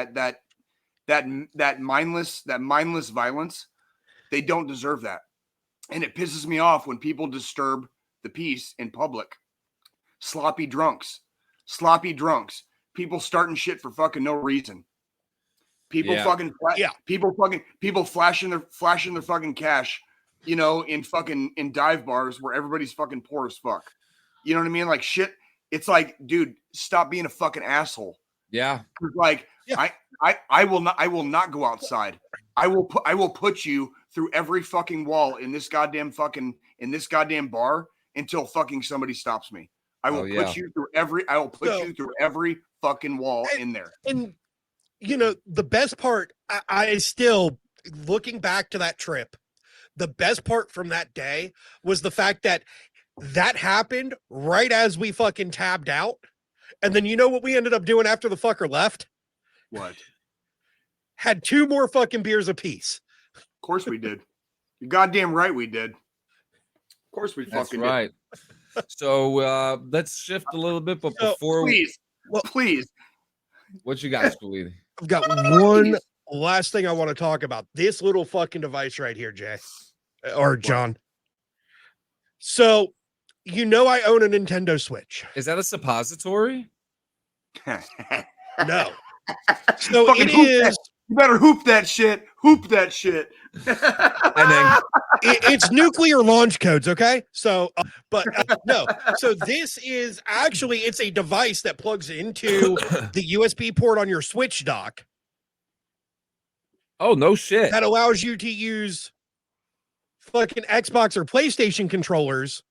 that mindless violence, they don't deserve that. And it pisses me off when people disturb the peace in public. Sloppy drunks, people starting shit for fucking no reason. People people flashing their fucking cash, in dive bars where everybody's fucking poor as fuck. You know what I mean? Like shit. It's like, dude, stop being a fucking asshole. Yeah. Like I will not go outside. I will put you through every fucking wall in this goddamn bar until fucking somebody stops me. I will put you through every fucking wall in there. And the best part, I still looking back to that trip, the best part from that day was the fact that happened right as we fucking tabbed out. And then you know what we ended up doing after the fucker left? What? Had 2 more fucking beers apiece. Of course we did. You're goddamn right we did. Of course we fucking did. So let's shift a little bit, but before please. what you got, Squillini? I've got one last thing I want to talk about, this little fucking device right here, Jay or John. So, I own a Nintendo Switch. Is that a suppository? No. So it is. You better hoop that shit. Hoop that shit. And then It's nuclear launch codes, okay? So, no. So this is actually, it's a device that plugs into the USB port on your Switch dock. Oh, no shit. That allows you to use fucking Xbox or PlayStation controllers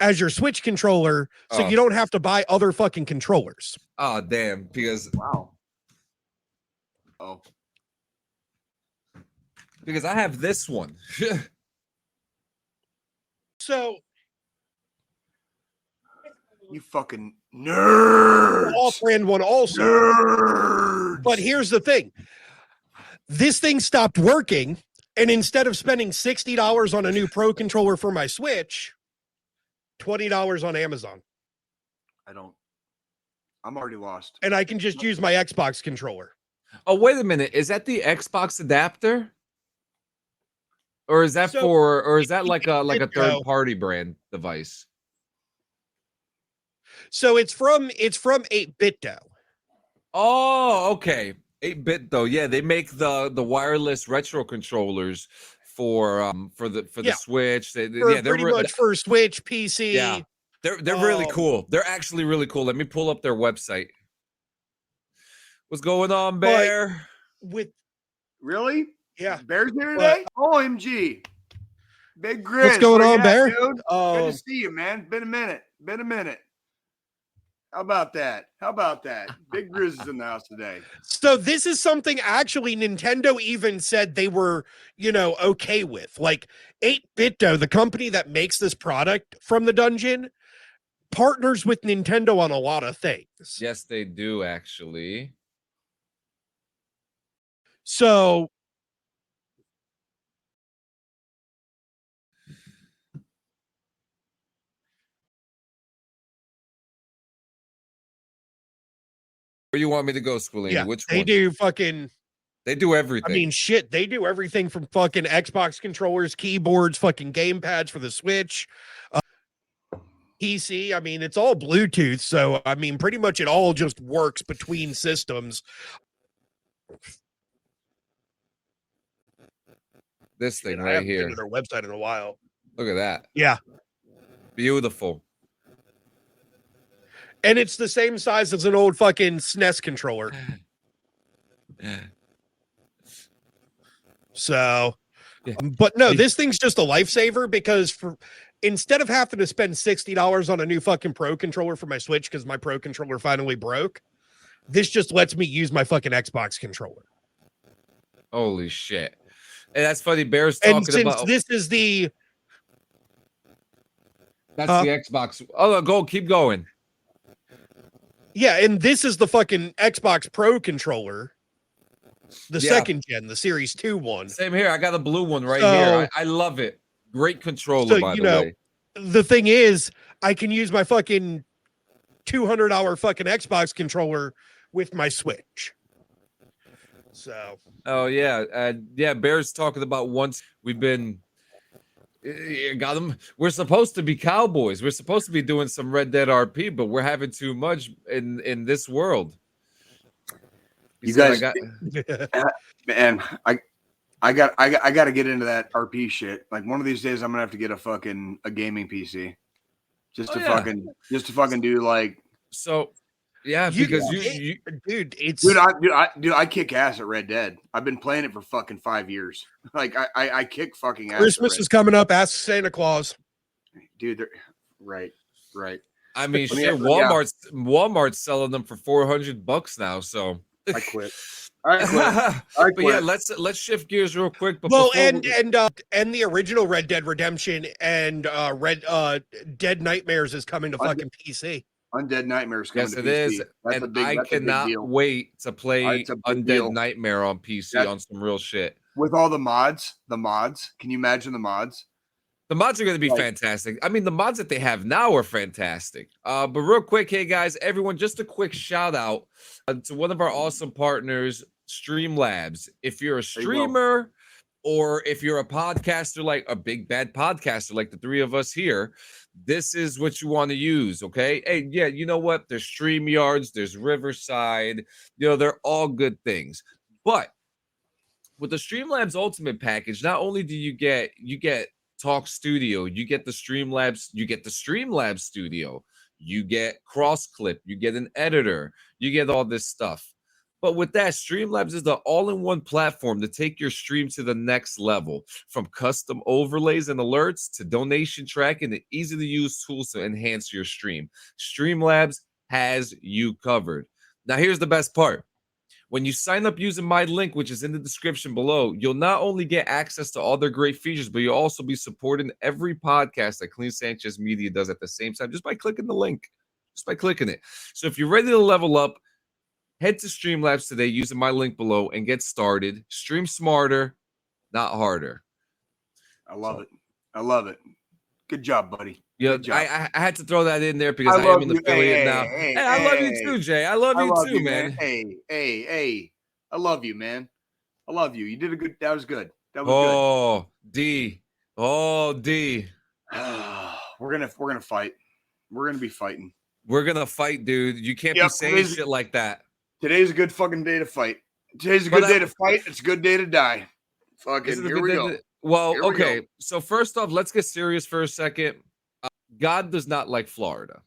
as your Switch controller, so you don't have to buy other fucking controllers. Oh, damn. Because wow. Oh. Because I have this one. So you fucking nerds. Off-brand one also. Nerds. But here's the thing. This thing stopped working, and instead of spending $60 on a new Pro controller for my Switch, $20 on Amazon. I'm already lost. And I can just use my Xbox controller. Oh, wait a minute. Is that the Xbox adapter? Or is that like a third party brand device? So it's from 8-Bit Dough. Oh, okay. 8-Bit though. Yeah, they make the wireless retro controllers for the Switch. They're pretty much for Switch, PC. Yeah. They're really cool. They're actually really cool. Let me pull up their website. What's going on, Bear? Really? Yeah. Bear's here today? OMG. Big Grizz. What's going on, Bear? Dude? Good to see you, man. Been a minute. How about that? Big Grizz is in the house today. So this is something actually Nintendo even said they were, okay with. Like 8-Bit Dough, the company that makes this product from the dungeon, partners with Nintendo on a lot of things. Yes, they do, actually. So Where you want me to go, Squillini? yeah, Which they one? do fucking. They do everything. I mean, shit, they do everything from fucking Xbox controllers, keyboards, fucking game pads for the Switch, PC. I mean, it's all Bluetooth. So, I mean, pretty much it all just works between systems. This thing I right haven't been here. to their website in a while. Look at that. Yeah. Beautiful. And it's the same size as an old fucking SNES controller. So, but no, this thing's just a lifesaver because instead of having to spend $60 on a new fucking Pro controller for my Switch because my Pro controller finally broke, this just lets me use my fucking Xbox controller. Holy shit. And that's funny. Bear's talking about. And since this is the. That's the Xbox. Oh, go. Keep going. Yeah, and this is the fucking Xbox Pro controller. The second gen, the Series 2 one. Same here. I got a blue one right here. I love it. Great controller, by the way. The thing is, I can use my fucking $200 fucking Xbox controller with my Switch. So. Oh, yeah. Yeah, Bear's talking about once we've been... got them. We're supposed to be cowboys. We're supposed to be doing some Red Dead RP, but we're having too much in this world. You guys, man, I got to get into that RP shit. Like one of these days, I'm gonna have to get a gaming PC, just to fucking do like. So, yeah, because I kick ass at Red Dead. I've been playing it for fucking 5 years. Like I kick fucking ass. Christmas is coming up. Ask Santa Claus, dude. Right. I mean, shit. Walmart's selling them for $400 now. So. I quit. But yeah, let's shift gears real quick. But and the original Red Dead Redemption and Dead Nightmares is coming to fucking PC. Undead Nightmares coming to PC. Yes, it is. And I cannot wait to play Undead Nightmare on PC on some real shit. With all the mods. Can you imagine the mods? The mods are going to be fantastic. I mean, the mods that they have now are fantastic. But real quick, hey guys, everyone, just a quick shout out to one of our awesome partners, Streamlabs. If you're a streamer or if you're a podcaster, like a big bad podcaster, like the three of us here, this is what you want to use. Okay. Hey, yeah, you know what? There's StreamYards, there's Riverside, they're all good things. But with the Streamlabs Ultimate package, not only do you get Talk Studio, you get the Streamlabs Studio, you get cross clip, you get an editor, you get all this stuff. But with that, Streamlabs is the all-in-one platform to take your stream to the next level. From custom overlays and alerts to donation tracking and easy-to-use tools to enhance your stream, Streamlabs has you covered. Now, here's the best part. When you sign up using my link, which is in the description below, you'll not only get access to all their great features, but you'll also be supporting every podcast that Clean Sanchez Media does at the same time, just by clicking the link, just by clicking it. So if you're ready to level up, head to Streamlabs today using my link below and get started. Stream smarter, not harder. I love it. I love it. Good job, buddy. Yeah, I had to throw that in there because I am an affiliate now. Hey, I love you too, Jay. I love you too, man. Hey. I love you, man. I love you. You did a good. That was good. That was good. D. We're gonna fight. We're gonna be fighting. We're gonna fight, dude. You can't be saying shit like that. Today's a good fucking day to fight. Today's a good day to fight. It's a good day to die. Fucking here we go. Well, okay. So first off, let's get serious for a second. God does not like Florida.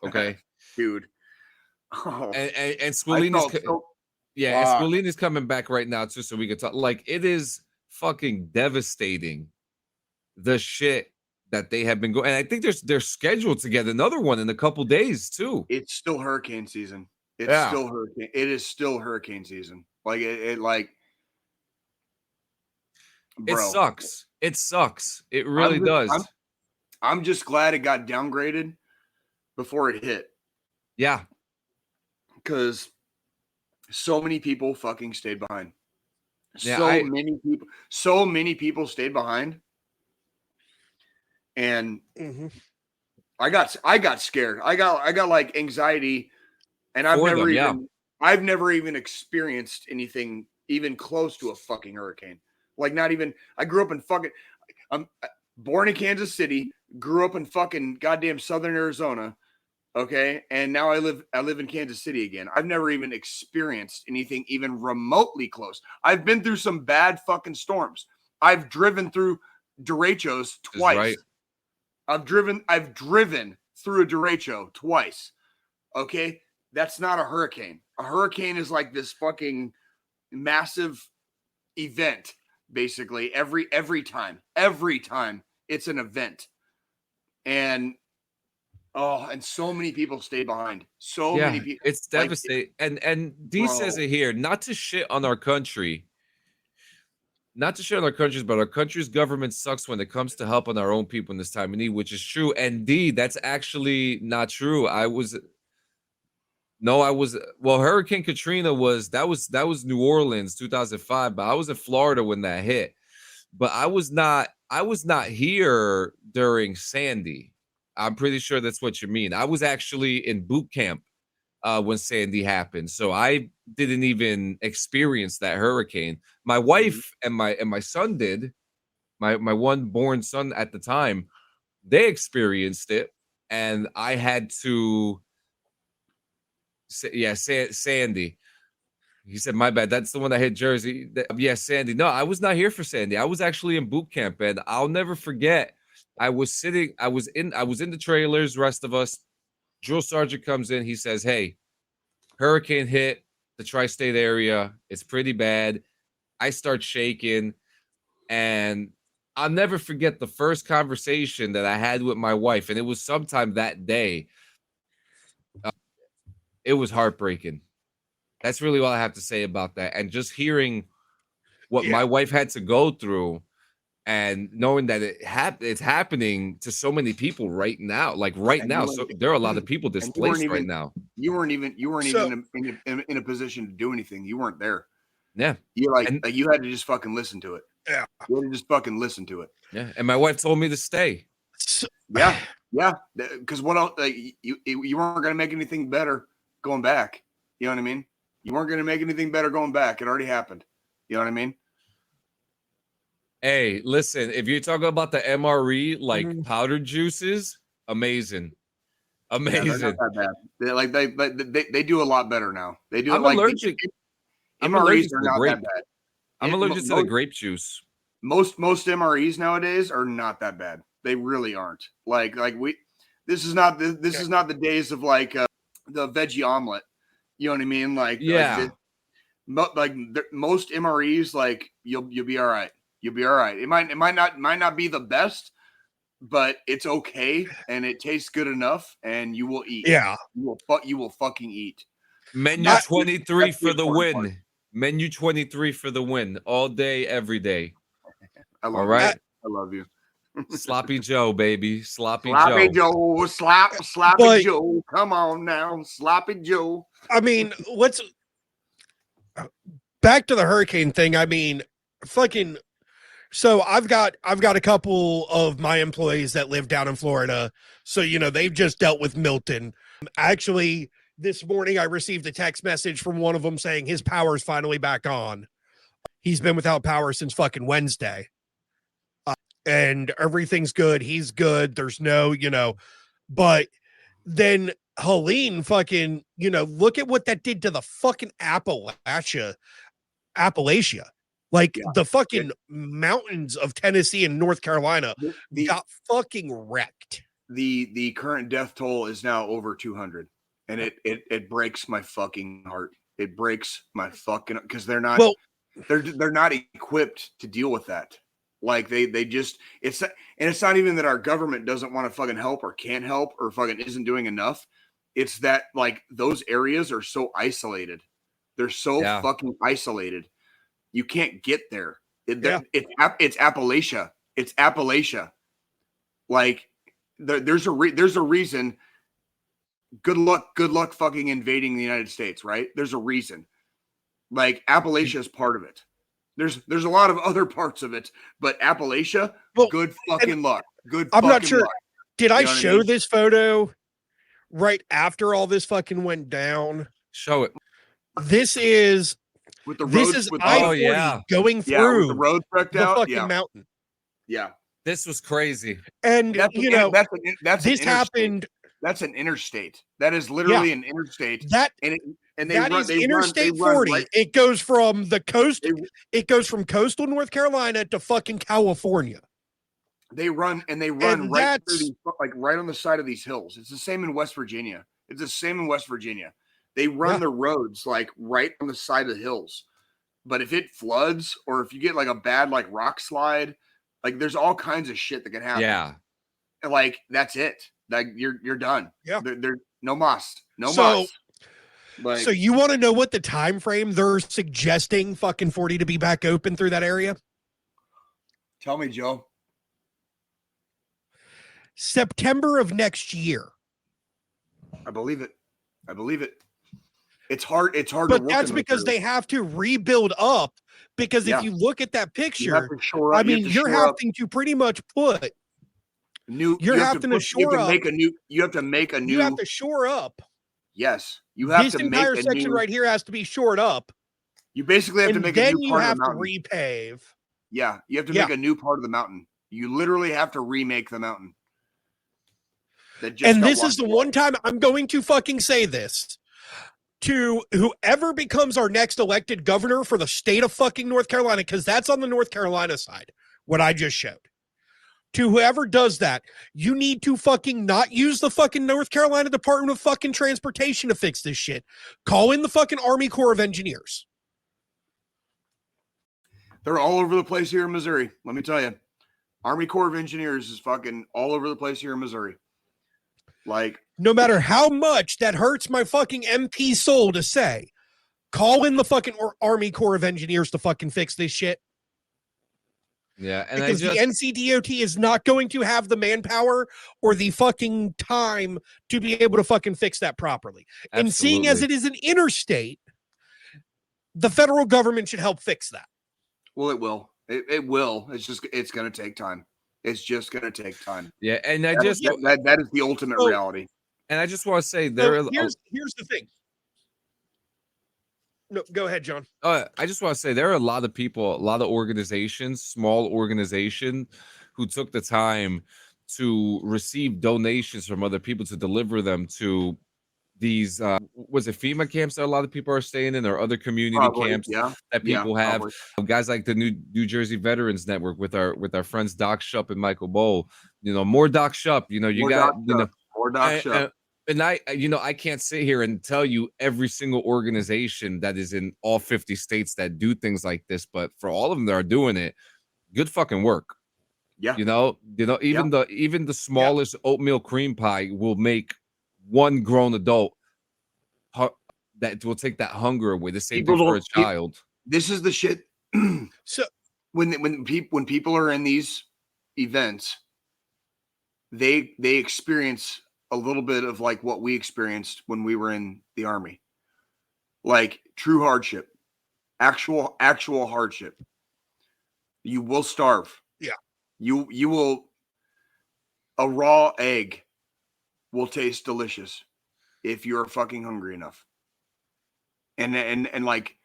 Okay, dude. Oh, and Squillini's and Squillini's coming back right now too, so we can talk. Like, it is fucking devastating, the shit that they have been going. And I think they're scheduled to get another one in a couple days too. It's still hurricane season. Still hurricane. It is still hurricane season. Like it bro, it sucks. It sucks. It really does. I'm just glad it got downgraded before it hit. Yeah. Because so many people fucking stayed behind. Yeah, so many people stayed behind. And I got scared. I got like anxiety, and I've never even experienced anything even close to a fucking hurricane. Like, not even. I grew up in fucking. I'm born in Kansas City, grew up in fucking goddamn Southern Arizona, okay, and now I live in Kansas City again. I've never even experienced anything even remotely close. I've been through some bad fucking storms. I've driven through derechos twice. Right. I've driven through a derecho twice. Okay, that's not a hurricane. A hurricane is like this fucking massive event. Basically, every time it's an event, and so many people stay behind. So many people. It's devastating. And D says it here, not to shit on our country, but our country's government sucks when it comes to helping our own people in this time of need, which is true. And D, that's actually not true. Hurricane Katrina was New Orleans 2005, but I was in Florida when that hit. But I was not here during Sandy. I'm pretty sure that's what you mean. I was actually in boot camp when Sandy happened, so I didn't even experience that hurricane. My wife and my son did. My one born son at the time, they experienced it, and I had to. Yeah, Sandy. He said, "My bad. That's the one that hit Jersey." Yeah, Sandy. No, I was not here for Sandy. I was actually in boot camp, and I'll never forget. I was in the trailers. Rest of us. Drill sergeant comes in. He says, "Hey, hurricane hit the tri-state area. It's pretty bad." I start shaking, and I'll never forget the first conversation that I had with my wife, and it was sometime that day. It was heartbreaking. That's really all I have to say about that. And just hearing what my wife had to go through, and knowing that it's happening to so many people right now. Like now, so there are a lot of people displaced right now. You weren't even in a position to do anything. You weren't there. Yeah, you you had to just fucking listen to it. Yeah, you had to just fucking listen to it. Yeah, and my wife told me to stay. Yeah, because what else? You weren't gonna make anything better going back. You know what I mean? You weren't going to make anything better going back. It already happened. You know what I mean? Hey, listen, if you're talking about the MRE, like powdered juices, amazing. Amazing. Yeah, they're not that bad. They do a lot better now. They do. I'm allergic. MREs allergic are to the not grape. that bad. I'm allergic to the grape juice. Most MREs nowadays are not that bad. They really aren't. This is not the days of like the veggie omelet. You know what I mean? Like most MREs, like you'll be all right. You'll be all right. It might not be the best, but it's okay and it tastes good enough, and you will eat. Yeah, you will fucking eat. Menu 23 for the win. Part. Menu 23 for the win. All day, every day. I love you. I love you. Sloppy Joe, baby. Sloppy Joe. Sloppy Joe. Come on now. Sloppy Joe. I mean, let's back to the hurricane thing. I mean, fucking. So I've got a couple of my employees that live down in Florida. So, they've just dealt with Milton. Actually, this morning I received a text message from one of them saying his power's finally back on. He's been without power since fucking Wednesday. And everything's good. He's good. There's no, but then Helene fucking, look at what that did to the fucking Appalachia. Like the fucking mountains of Tennessee and North Carolina got fucking wrecked. The current death toll is now over 200, and it breaks my fucking heart. It breaks my fucking, because they're not they're not equipped to deal with that. Like they just it's not even that our government doesn't want to fucking help or can't help or fucking isn't doing enough. It's that like those areas are so isolated. They're so fucking isolated. You can't get there. It's Appalachia. It's Appalachia. Like there's a reason. Good luck fucking invading the United States, right? There's a reason. Like Appalachia is part of it. There's a lot of other parts of it, but Appalachia, good fucking luck. I'm not sure. Luck. Did I show this photo right after all this fucking went down? Show it. This is with the roads, this is I-40 going through with the road the fucking mountain. Yeah, this was crazy. And that's this happened. That's an interstate. That is literally an interstate. That is Interstate 40. Right. It goes from the coast. It goes from coastal North Carolina to fucking California. They run right through these, like right on the side of these hills. It's the same in West Virginia. They run the roads like right on the side of the hills. But if it floods or if you get like a bad like rock slide, like there's all kinds of shit that can happen. Yeah. And like that's it. Like you're done. Yeah. There's no moss. Moss. Like, so you want to know what the time frame they're suggesting fucking 40 to be back open through that area? Tell me, Joe. September of next year. I believe it. It's hard. But that's because they have to rebuild up. Because if you look at that picture, you're having to pretty much put new. You have to shore up. You have to make a new. You have to shore up. Yes, you have this to. This entire section right here has to be shored up. You basically have to make a new part of the mountain. Then you have to repave. Yeah, you have to make a new part of the mountain. You literally have to remake the mountain. And this is the one time I'm going to fucking say this to whoever becomes our next elected governor for the state of fucking North Carolina, because that's on the North Carolina side, what I just showed. To whoever does that, you need to fucking not use the fucking North Carolina Department of fucking Transportation to fix this shit. Call in the fucking Army Corps of Engineers. They're all over the place here in Missouri. Let me tell you. Army Corps of Engineers is fucking all over the place here in Missouri. Like, no matter how much that hurts my fucking MP soul to say, call in the fucking Army Corps of Engineers to fucking fix this shit. Yeah, and because the NCDOT is not going to have the manpower or the fucking time to be able to fucking fix that properly. Absolutely. And seeing as it is an interstate, the federal government should help fix that. Well, it will. It will. It's going to take time. It's just going to take time. Yeah, and that is the ultimate reality. And I just want to say here's the thing. No, go ahead, John. I just want to say there are a lot of people, a lot of organizations, small organization, who took the time to receive donations from other people to deliver them to these was it FEMA camps that a lot of people are staying in, or other community camps that people have. Guys like the New Jersey Veterans Network with our friends Doc Shupp and Michael Bowl. More Doc Shupp. You more got more Doc Shupp. And I can't sit here and tell you every single organization that is in all 50 states that do things like this, but for all of them that are doing it, good fucking work. Yeah. Even the smallest oatmeal cream pie will make one grown adult that will take that hunger away. The same thing for a child. This is the shit. So when people are in these events, they experience a little bit of like what we experienced when we were in the Army, like true hardship, actual hardship. You will starve. Yeah. You will. A raw egg will taste delicious if you're fucking hungry enough. And like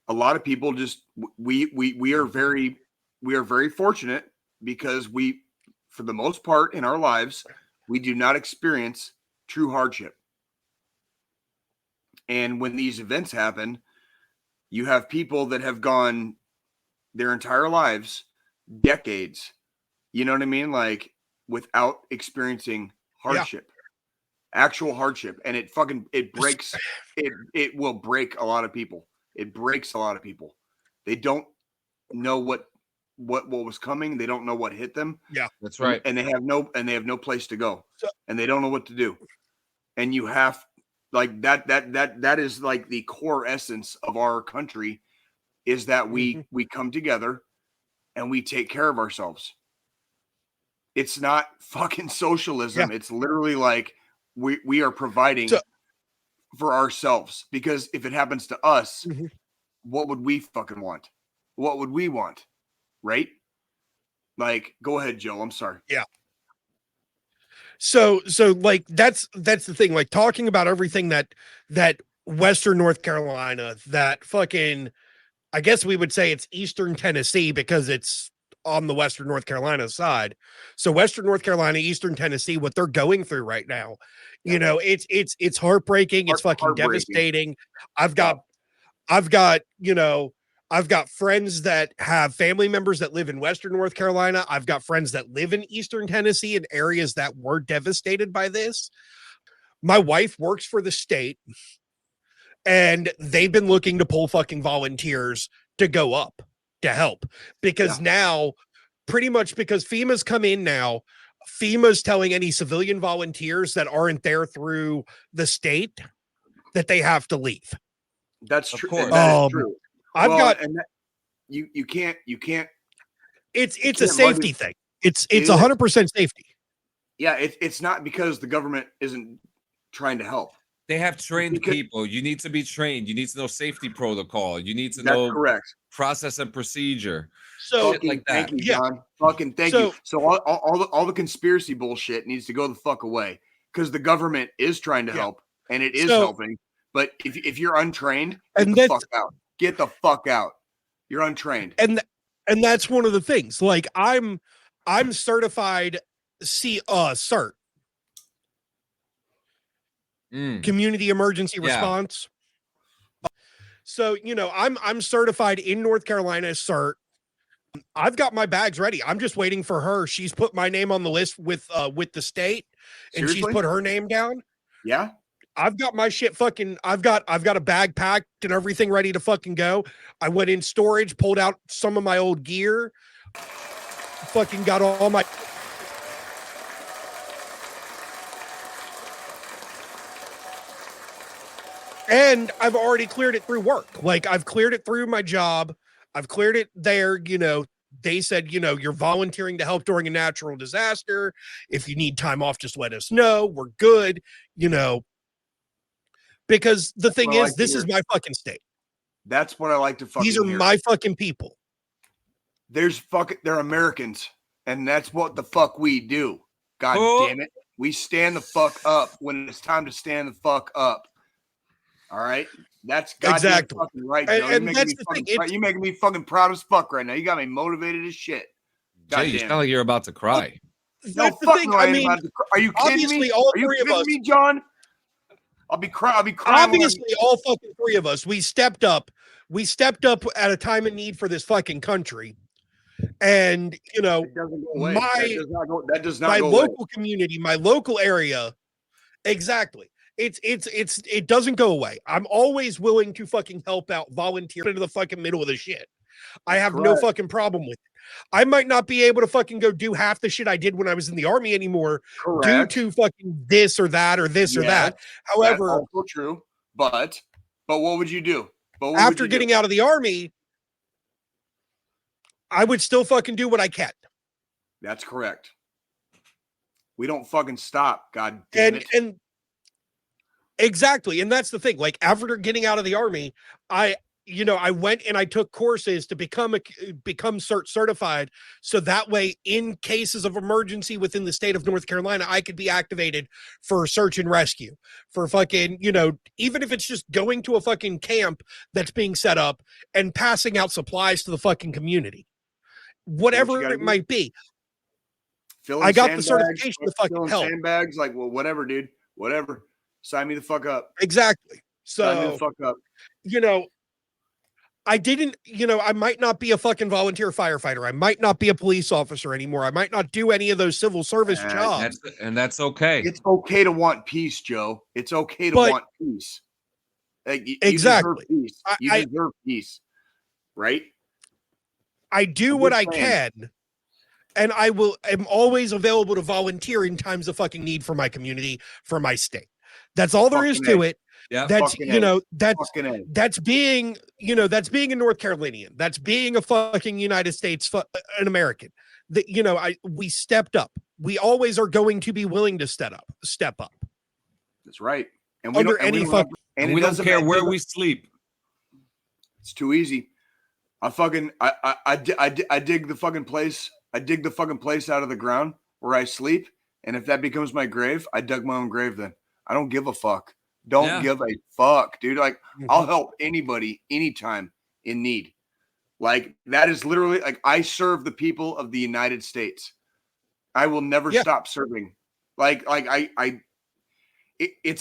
a lot of people just we are very fortunate because we, for the most part in our lives, we do not experience true hardship. And when these events happen, you have people that have gone their entire lives, decades, you know what I mean? Like without experiencing hardship. Actual hardship, and it breaks it will break a lot of people. It breaks a lot of people. They don't know what was coming. They don't know what hit them. Yeah, that's right. And they have no place to go, and they don't know what to do. And you have like that is like the core essence of our country, is that we come together and we take care of ourselves. It's not fucking socialism. It's literally like we are providing for ourselves, because if it happens to us, what would we fucking want? What would we want? Right? Like, go ahead, Joe. I'm sorry. Yeah. So like that's the thing, like talking about everything that Western North Carolina, that fucking, I guess we would say it's Eastern Tennessee because it's on the Western North Carolina side. So Western North Carolina, Eastern Tennessee, what they're going through right now, it's heartbreaking. It's fucking devastating. I've got friends that have family members that live in Western North Carolina. I've got friends that live in Eastern Tennessee in areas that were devastated by this. My wife works for the state, and they've been looking to pull fucking volunteers to go up to help, because now, pretty much because FEMA's come in now, FEMA's telling any civilian volunteers that aren't there through the state that they have to leave. That's true. That is true. You can't. It's a safety thing. It's 100% safety. Yeah, it's not because the government isn't trying to help. They have trained people. You need to be trained. You need to know safety protocol. You need to know process and procedure. So shit like that. Thank you, John. Fucking thank you. So all the conspiracy bullshit needs to go the fuck away, because the government is trying to help, and it is helping. But if you're untrained, get the fuck out. Get the fuck out. You're untrained. And that's one of the things. Like I'm certified CERT. Community Emergency Response. So, I'm certified in North Carolina as CERT. I've got my bags ready. I'm just waiting for her. She's put my name on the list with the state, and she's put her name down. Yeah. I've got my shit fucking, I've got a bag packed and everything ready to fucking go. I went in storage, pulled out some of my old gear, fucking got all my and I've already cleared it through work. Like I've cleared it through my job. I've cleared it there. They said, you're volunteering to help during a natural disaster. If you need time off, just let us know. We're good, because the thing is, this is my fucking state. That's what I like to fucking These are hear. my fucking people. They're Americans, and that's what the fuck we do. God damn it. We stand the fuck up when it's time to stand the fuck up. All right? That's goddamn exactly fucking right, Joe. and that's the thing. You're making me fucking proud as fuck right now. You got me motivated as shit. Jay, you sound like you're about to cry. No, that's the fuck thing. no, I mean, are you kidding obviously, me? all Are you three of kidding us, me, John? I'll be crying. Obviously, all fucking three of us, we stepped up. We stepped up at a time of need for this fucking country. And, you know, that does not my go local away. community, my local area, exactly. It doesn't go away. I'm always willing to fucking help out, volunteer into the fucking middle of the shit. I have no fucking problem with it. I might not be able to fucking go do half the shit I did when I was in the army anymore due to fucking this or that or this or that. However, that's also true. But what would you do? After getting out of the army, I would still fucking do what I can. That's correct. We don't fucking stop. God damn it. And exactly. And that's the thing. Like after getting out of the army, I went and I took courses to become CERT certified. So that way, in cases of emergency within the state of North Carolina, I could be activated for search and rescue, for fucking, even if it's just going to a fucking camp that's being set up and passing out supplies to the fucking community, whatever it might be. I got the certification to fucking help. Sandbags, like, well, whatever, dude, whatever. Sign me the fuck up. Exactly. So, sign me the fuck up. I might not be a fucking volunteer firefighter. I might not be a police officer anymore. I might not do any of those civil service jobs. That's okay. It's okay to want peace, Joe. It's okay to want peace. Like, you exactly. deserve peace. You deserve peace, right? I do what I can, and I'm always available to volunteer in times of fucking need for my community, for my state. That's all there is to it. Yeah, that's being a North Carolinian. That's being a fucking United States, an American. We stepped up. We always are going to be willing to step up. That's right. And we don't care where we sleep. It's too easy. I dig the fucking place. I dig the fucking place out of the ground where I sleep. And if that becomes my grave, I dug my own grave then. I don't give a fuck. Don't give a fuck, dude. Like, I'll help anybody anytime in need. Like, that is literally, like, I serve the people of the United States. I will never stop serving. It's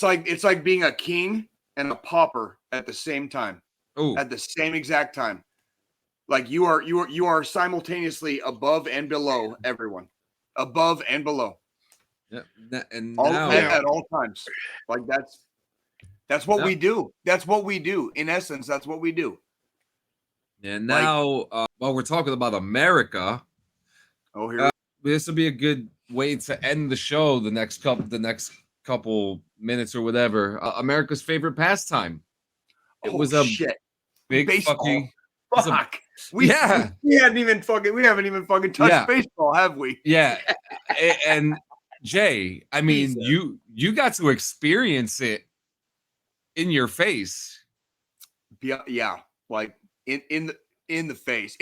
like being a king and a pauper at the same time. Ooh. At the same exact time. Like, you are simultaneously above and below everyone. Above and below. Yeah. And at all times. Like, that's what we do. That's what we do. In essence, that's what we do. And now, while we're talking about America, this will be a good way to end the show. The next couple minutes or whatever. America's favorite pastime. It was a big baseball. Fucking fuck. We haven't even fucking touched baseball, have we? Yeah. And Jay, I mean, you got to experience it in your face. Yeah, like in the face.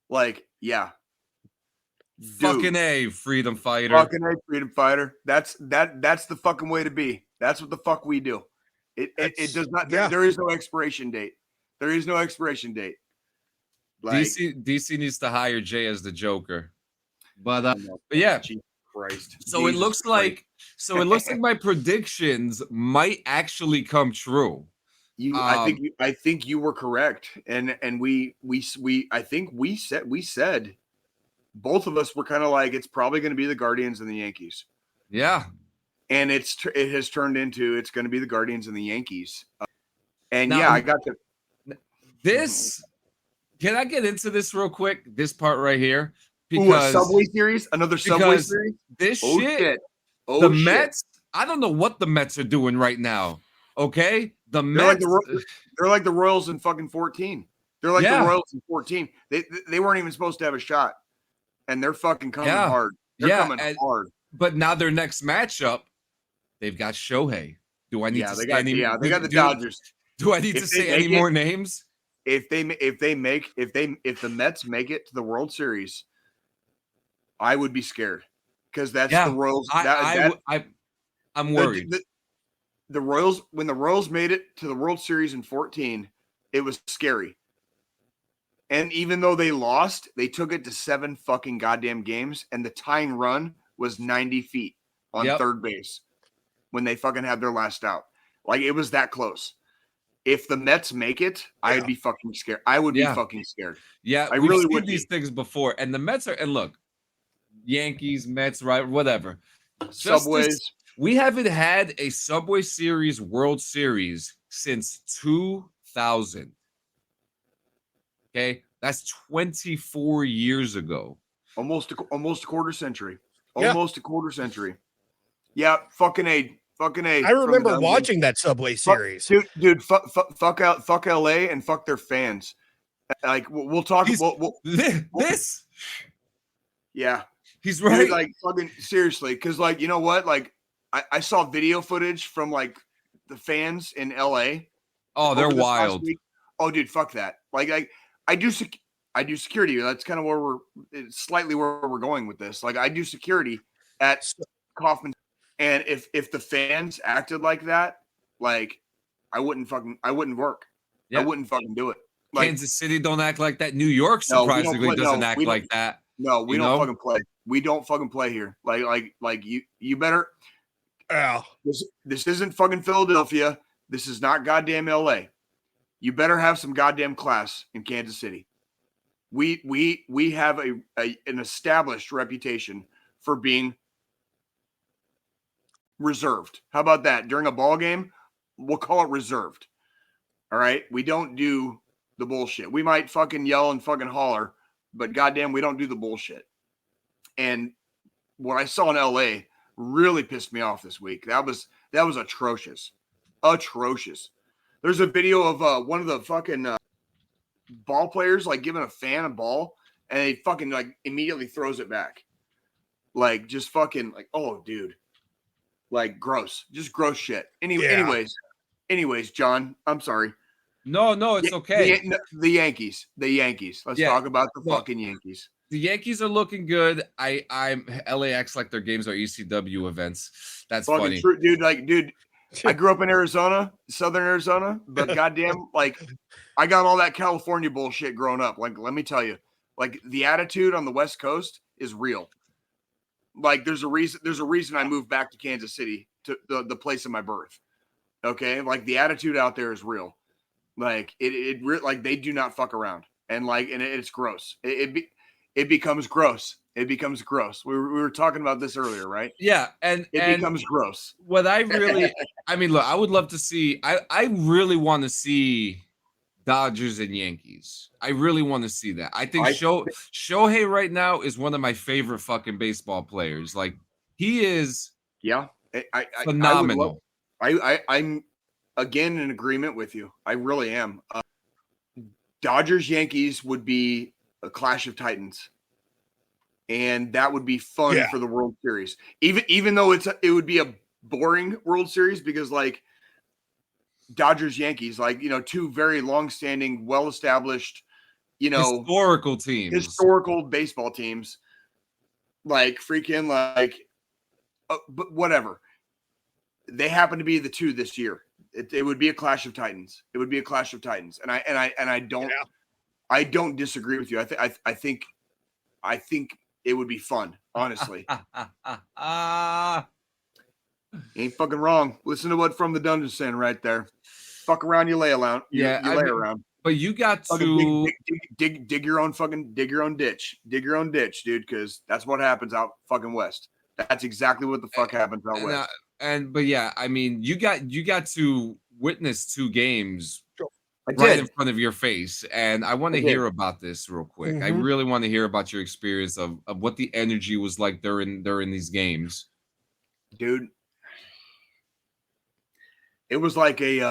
Like, yeah. Fucking A, freedom fighter. Fucking A, freedom fighter. That's the fucking way to be. That's what the fuck we do. It does not. There is no expiration date. There is no expiration date. Like, DC needs to hire Jay as the Joker. But yeah. Jesus Christ. So it looks like my predictions might actually come true. I think you were correct, and I think we said both of us were kind of like, it's probably going to be the Guardians and the Yankees. Yeah, and it has turned into it's going to be the Guardians and the Yankees. And now, I got this. Can I get into this real quick? This part right here. Because a Subway series, another Subway series. This the Mets. I don't know what the Mets are doing right now. Okay, the Mets. They're like the Royals in fucking 14. They're like the Royals in 14. They weren't even supposed to have a shot, and they're fucking coming hard. They're coming hard. But now their next matchup, they've got Shohei. Do I need to say any? Yeah, they got the Dodgers. Do I need to say any more names? If the Mets make it to the World Series, I would be scared because that's the Royals. I'm worried. when the Royals made it to the World Series in 14, it was scary. And even though they lost, they took it to 7 fucking goddamn games, and the tying run was 90 feet on third base when they fucking had their last out. Like, it was that close. If the Mets make it, I'd be fucking scared. I would be fucking scared. Yeah, I we've really seen would these things before, and the Mets are. And look, Yankees, Mets, right? Whatever. Subways. We haven't had a Subway Series World Series since 2000. Okay, that's 24 years ago. Almost a quarter century. Yeah. Almost a quarter century. Yeah, fucking A. I remember watching that Subway Series. Dude, fuck LA and fuck their fans. Like, we'll talk. This. Yeah, he's right. Dude, like, fucking seriously, because, like, you know what? Like, I saw video footage from, like, the fans in LA. Oh, they're wild. Oh, dude, fuck that. Like I do security. That's kind of slightly where we're going with this. Like, I do security at Kaufman. And if the fans acted like that, like, I wouldn't work. Yeah. I wouldn't fucking do it. Like, Kansas City don't act like that. New York surprisingly doesn't act like that. No, we don't fucking play. We don't fucking play here. Like you better. This isn't fucking Philadelphia. This is not goddamn LA. You better have some goddamn class in Kansas City. We have an established reputation for being reserved. How about that? During a ball game, we'll call it reserved. All right? We don't do the bullshit. We might fucking yell and fucking holler, but goddamn, we don't do the bullshit. And what I saw in LA really pissed me off this week. That was atrocious. Atrocious. There's a video of one of the fucking ball players, like, giving a fan a ball, and he fucking, like, immediately throws it back. Like, just fucking, like, oh, dude. Like, gross. Just gross shit. Anyways, John, I'm sorry. No, it's okay. The Yankees. Let's talk about the fucking Yankees. The Yankees are looking good. I'm LAX like their games are ECW events. That's fucking funny. True, dude. Like, dude, I grew up in Arizona, Southern Arizona, but goddamn, like, I got all that California bullshit growing up. Like, let me tell you, like, the attitude on the West Coast is real. Like, there's a reason I moved back to Kansas City, to the place of my birth. Okay, like, the attitude out there is real. Like, like, they do not fuck around, and like, and it's gross. It becomes gross. It becomes gross. We were talking about this earlier, right? Yeah, and it becomes gross. What I really, I mean, look, I would love to see. I really want to see Dodgers and Yankees. I really want to see that. I think Shohei right now is one of my favorite fucking baseball players. Like, he is. Yeah, phenomenal. I'm again in agreement with you. I really am. Dodgers Yankees would be a clash of titans, and that would be fun for the World Series. Even though it would be a boring World Series, because, like, Dodgers Yankees, like, you know, two very long-standing, well-established, you know, historical baseball teams, like, freaking, like, but whatever. They happen to be the two this year. It would be a clash of titans. It would be a clash of titans, and I don't disagree with you. I think it would be fun, honestly. Ain't fucking wrong. Listen to what From the Dungeon saying right there. Fuck around, you lay around. You lay around. But you got to dig your own ditch. Dig your own ditch, dude, because that's what happens out fucking west. That's exactly what the fuck happens out west. But yeah, I mean, you got to witness 2 games right in front of your face, and I want to hear about this real quick. Mm-hmm. I really want to hear about your experience of what the energy was like during these games, dude. It was like being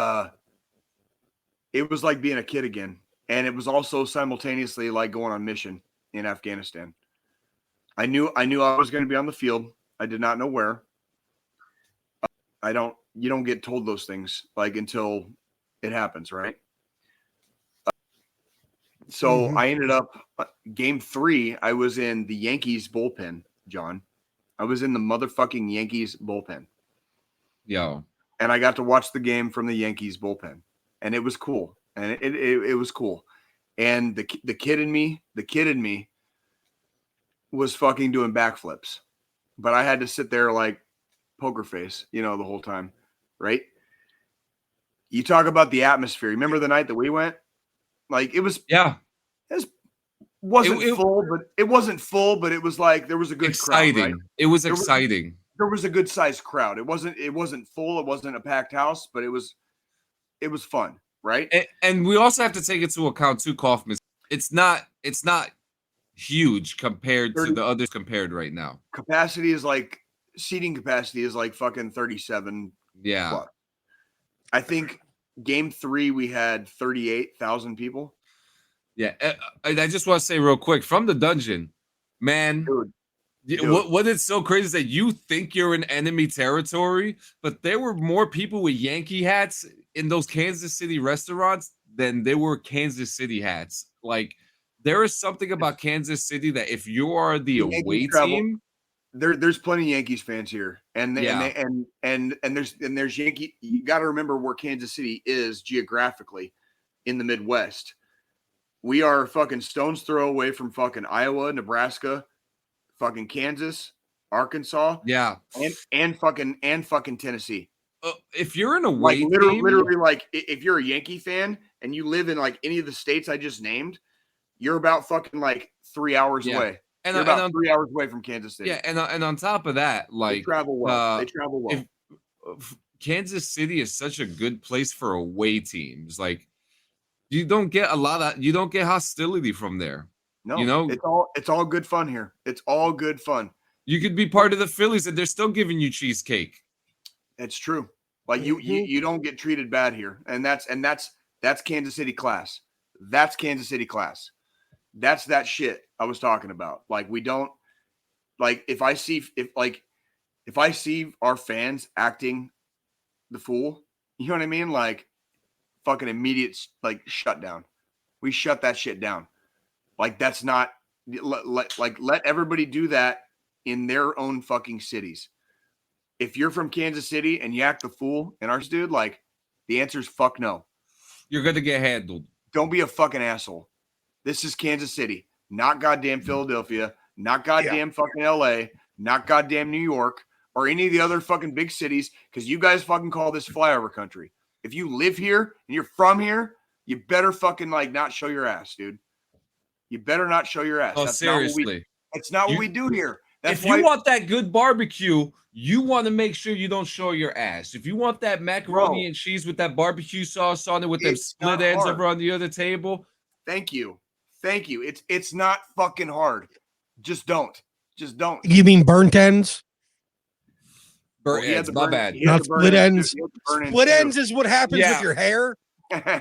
a kid again, and it was also simultaneously like going on mission in Afghanistan. I knew I was going to be on the field. I did not know where. You don't get told those things, like, until it happens, right? So I ended up game 3. I was in the Yankees bullpen, John. I was in the motherfucking Yankees bullpen. Yo. and I got to watch the game from the Yankees bullpen, and it was cool, and it was cool, and the kid in me was fucking doing backflips, but I had to sit there like poker face, the whole time, right? You talk about the atmosphere. Remember the night that we went? Like it was, wasn't full, but it was like there was a good exciting crowd, right? It was exciting. There was a good sized crowd. It wasn't full. It wasn't a packed house, but it was fun, right? And we also have to take into account too, Kaufman. It's not huge compared to the others compared right now. Seating capacity is like fucking 37. Yeah. Plus. I think game 3 we had 38,000 people. Yeah. I just want to say real quick from the dungeon, man. Dude. What is so crazy is that you think you're in enemy territory, but there were more people with Yankee hats in those Kansas City restaurants than there were Kansas City hats. Like there is something about Kansas City that if you are the away team, there's plenty of Yankees fans here, and there's Yankee. You got to remember where Kansas City is geographically in the Midwest. We are fucking stone's throw away from fucking Iowa, Nebraska, fucking Kansas, Arkansas, and fucking Tennessee. If you're in a away team, literally, like if you're a Yankee fan and you live in like any of the states I just named, you're about fucking like 3 hours away. And you're about 3 hours away from Kansas City. Yeah, and on top of that, like they travel well. Kansas City is such a good place for away teams. Like you don't get hostility from there. No, it's all good fun here. It's all good fun. You could be part of the Phillies and they're still giving you cheesecake. It's true. Like you don't get treated bad here. And that's Kansas City class. That's Kansas City class. That's that shit I was talking about. Like we don't like if I see our fans acting the fool, you know what I mean? Like fucking immediate like shutdown. We shut that shit down. Like that's not let everybody do that in their own fucking cities. If you're from Kansas City and you act the fool in our dude, like the answer is fuck no. You're gonna get handled. Don't be a fucking asshole. This is Kansas City, not goddamn Philadelphia, not goddamn fucking LA, not goddamn New York, or any of the other fucking big cities, because you guys fucking call this flyover country. If you live here and you're from here, you better fucking like not show your ass, dude. You better not show your ass. Oh, seriously. It's not what we do here. If you want that good barbecue, you want to make sure you don't show your ass. If you want that macaroni and cheese with that barbecue sauce on it with them split ends over on the other table. Thank you. It's not fucking hard. Just don't. You mean burnt ends? Burnt ends, my bad. Not split ends. Split ends is what happens with your hair. But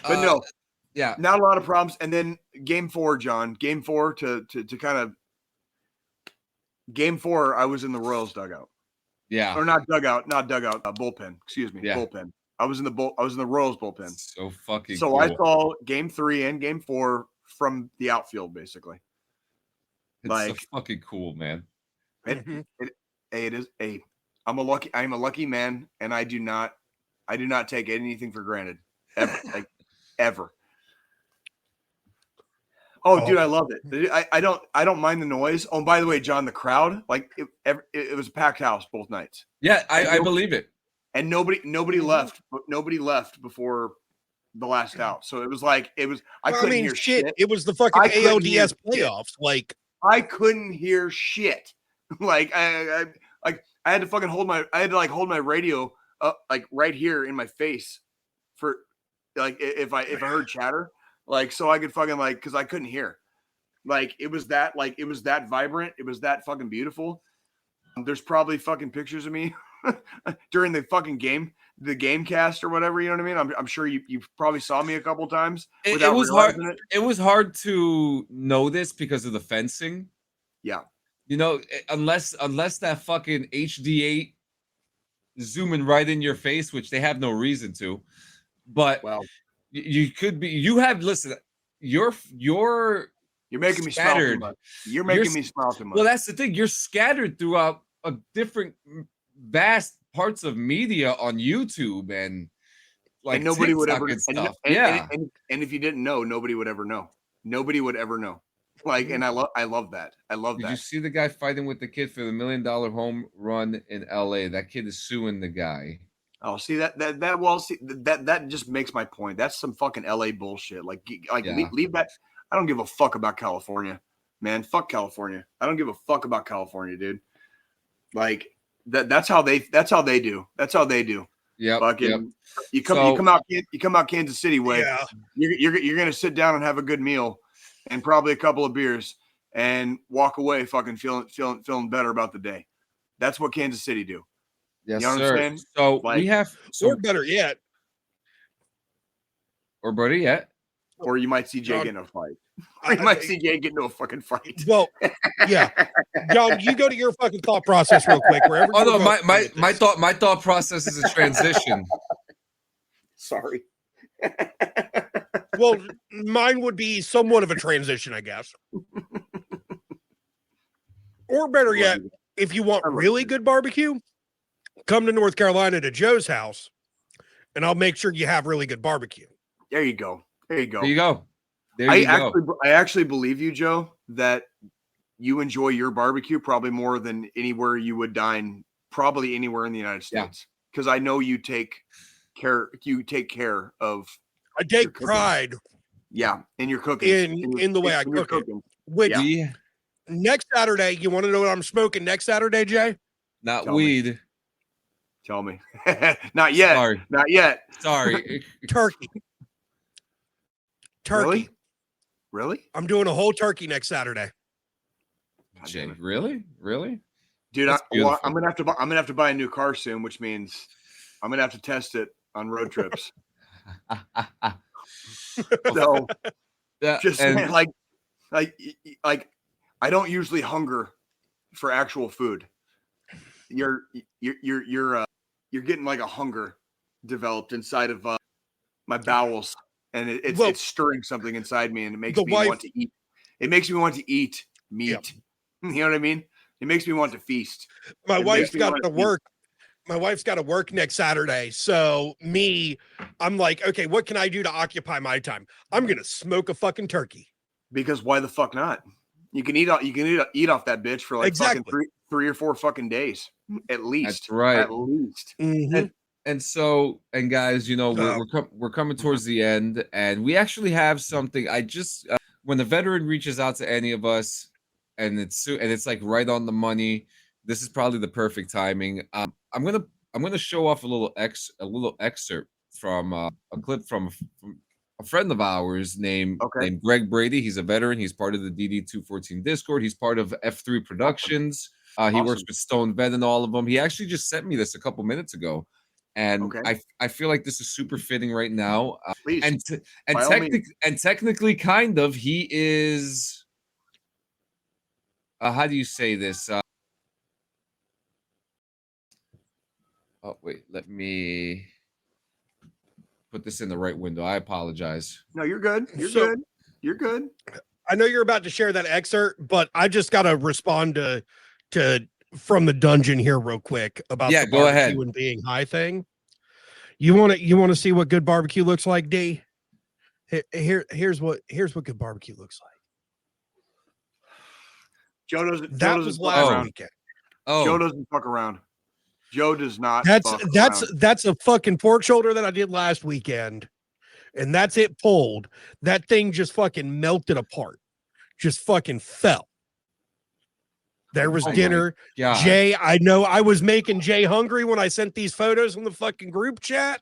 no. Yeah, not a lot of problems. And then game 4, John. Game 4 to kind of game 4. I was in the Royals dugout. Yeah, or not dugout, bullpen. Excuse me, bullpen. I was in the Royals bullpen. So fucking. So cool. I saw game 3 and game 4 from the outfield, basically. It's so fucking cool, man. It is. I'm a lucky man, and I do not take anything for granted ever, ever. Oh, dude, I love it. I don't mind the noise. Oh, and by the way, John, the crowd, like it was a packed house both nights. Yeah, I believe it. And nobody left. Nobody left before the last out. So it was like I couldn't hear shit. It was the fucking AODS playoffs. Like I couldn't hear shit. Like I had to fucking hold my radio up like right here in my face for like if I heard chatter. Like, so I could fucking like, because I couldn't hear. Like, it was that vibrant. It was that fucking beautiful. There's probably fucking pictures of me during the fucking game, the game cast or whatever. You know what I mean? I'm sure you probably saw me a couple times. It was hard. It was hard to know this because of the fencing. Yeah. You know, unless that fucking HD8 zooming right in your face, which they have no reason to. But you could be. You have listen. You're making me smile too much. You're making me smile too much. Well, that's the thing. You're scattered throughout a different vast parts of media on YouTube and like and nobody would ever and stuff. Yeah. And if you didn't know, nobody would ever know. Nobody would ever know. Like, and I love that. I love that. Did you see the guy fighting with the kid for the $1 million home run in LA? That kid is suing the guy. Oh, see that just makes my point. That's some fucking LA bullshit. Like leave that. I don't give a fuck about California, man. Fuck California. I don't give a fuck about California, dude. Like that's how they do. That's how they do. Yeah. Fucking you come out Kansas City way. Yeah. You're gonna sit down and have a good meal and probably a couple of beers and walk away fucking feeling better about the day. That's what Kansas City do. Yes, you know sir. What I'm saying? So like, we have, or better yet, or you might see Jay get in a fight. Or you might see Jay get into a fucking fight. Well, yeah, John, you go to your fucking thought process real quick. Wherever. Oh no, my thought process is a transition. Sorry. Well, mine would be somewhat of a transition, I guess. Or better yet, if you want really good barbecue, come to North Carolina to Joe's house, and I'll make sure you have really good barbecue. There you go. I actually believe you, Joe, that you enjoy your barbecue probably more than anywhere you would dine, probably anywhere in the United States. Because I know you take care of. I take pride. Yeah, in your cooking. In the way I cook it. Which next Saturday, you want to know what I'm smoking next Saturday, Jay? Not weed. Tell me. Not yet. Sorry. Not yet. Sorry. Turkey. Really? I'm doing a whole turkey next Saturday. Jay, really? Dude, I'm gonna have to buy a new car soon, which means I'm gonna have to test it on road trips. So, like, I don't usually hunger for actual food. You're getting like a hunger developed inside of my bowels, and it's stirring something inside me, and it makes me want to eat. It makes me want to eat meat. Yep. You know what I mean? It makes me want to feast. My wife's got to work. My wife's got to work next Saturday. So I'm like, okay, what can I do to occupy my time? I'm going to smoke a fucking turkey. Because why the fuck not? You can eat off that bitch for like fucking three or four fucking days at least. That's right. At least. Mm-hmm. And guys, you know, we're coming towards the end, and we actually have something. I just when the veteran reaches out to any of us, and it's like right on the money. This is probably the perfect timing. I'm gonna show off a little excerpt from a clip from a friend of ours named Greg Brady. He's a veteran. He's part of the DD214 Discord. He's part of F3 Productions. He works with Stone Vet and all of them. He actually just sent me this a couple minutes ago, and I feel like this is super fitting right now. Please. And technically, kind of, he is. How do you say this? Oh, wait, let me put this in the right window. I apologize. No, you're good. You're good. I know you're about to share that excerpt, but I just got to respond to from the dungeon here real quick about the go ahead. And being high thing. You want to see what good barbecue looks like, D? Here's what good barbecue looks like. Joe doesn't last weekend. Joe doesn't fuck around. Joe does not. That's a fucking pork shoulder that I did last weekend, and that's it pulled. That thing just fucking melted apart, just fucking fell. There was dinner. Jay, I know I was making Jay hungry when I sent these photos in the fucking group chat.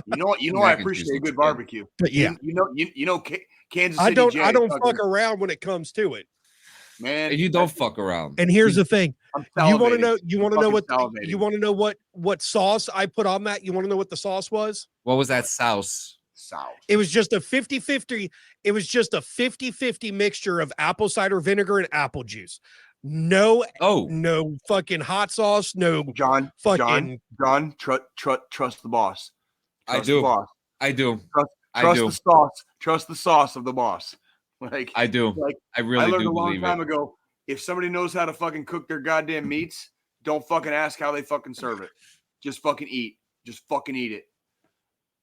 You know, I appreciate a good barbecue. But yeah, you know, Kansas City. I don't fuck around when it comes to it. Man, you don't fuck around. And here's the thing. You want to know what sauce I put on that? You want to know what the sauce was? What was that sauce? It was just a 50-50. It was just a 50-50 mixture of apple cider vinegar and apple juice. No fucking hot sauce. No, John, trust the boss. I do. Trust the sauce of the boss. Like I do. Like I really I learned do a long believe time it. ago. If somebody knows how to fucking cook their goddamn meats, Don't fucking ask how they fucking serve it. Just fucking eat. Just fucking eat it.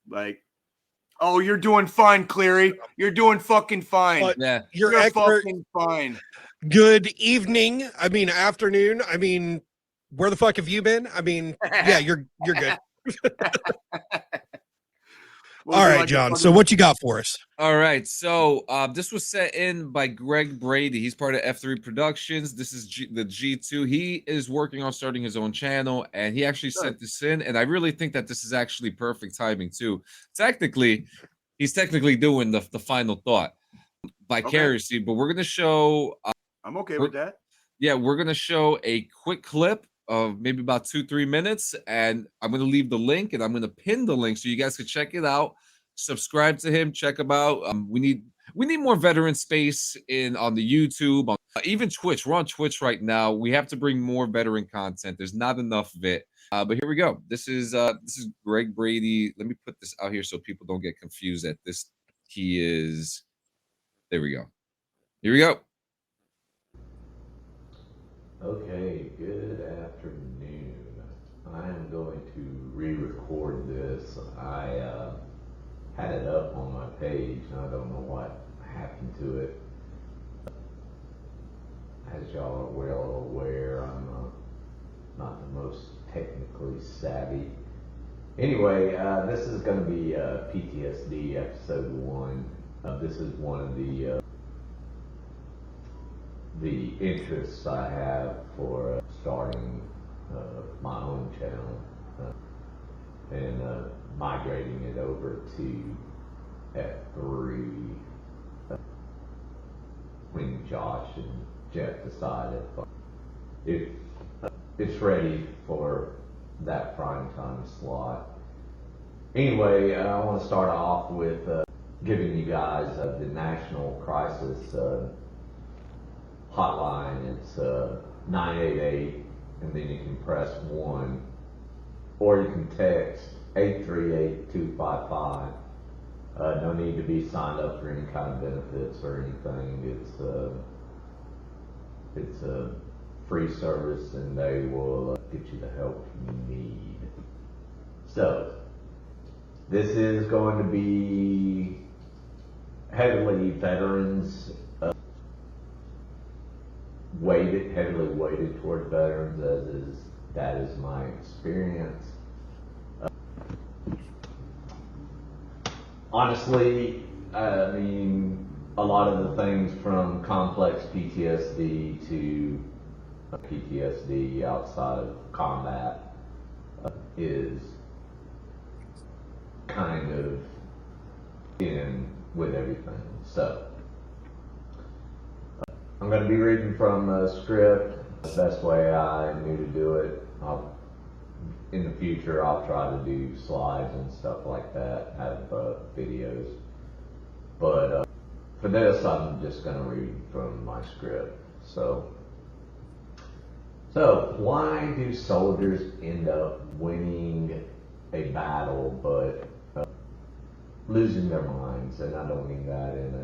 Like, oh, you're doing fine, Cleary. You're doing fucking fine. Yeah, you're fucking fine. Good evening. I mean, afternoon. I mean, where the fuck have you been? I mean, yeah, you're good. All right, John. So what you got for us? All right. So this was set in by Greg Brady. He's part of F3 Productions. This is the G2. He is working on starting his own channel, and he actually sent this in. And I really think that this is actually perfect timing too. He's technically doing the final thought vicariously, but we're gonna show. I'm okay with that. Yeah, we're gonna show a quick clip of maybe about 2-3 minutes, and I'm gonna leave the link, and I'm gonna pin the link so you guys can check it out. Subscribe to him, check him out. We need more veteran space on the YouTube, on even Twitch. We're on Twitch right now. We have to bring more veteran content. There's not enough of it. But here we go. This is Greg Brady. Let me put this out here so people don't get confused at this. He is. There we go. Here we go. Okay, good afternoon. I am going to re-record this. I had it up on my page, and I don't know what happened to it. As y'all are well aware, I'm not the most technically savvy. Anyway, this is going to be PTSD episode 1. This is one of the interests I have for starting my own channel and migrating it over to F3 when Josh and Jeff decided if it's ready for that prime time slot. Anyway, I want to start off with giving you guys the National Crisis hotline. It's 988, and then you can press 1, or you can text 838-255. No need to be signed up for any kind of benefits or anything. It's a free service, and they will get you the help you need. So this is going to be heavily veterans heavily weighted toward veterans, that is my experience. Honestly, I mean, a lot of the things from complex PTSD to PTSD outside of combat is kind of in with everything. So I'm going to be reading from a script the best way I knew to do it. In the future, I'll try to do slides and stuff like that, have videos. But for this, I'm just going to read from my script. So why do soldiers end up winning a battle but losing their minds? And I don't mean that in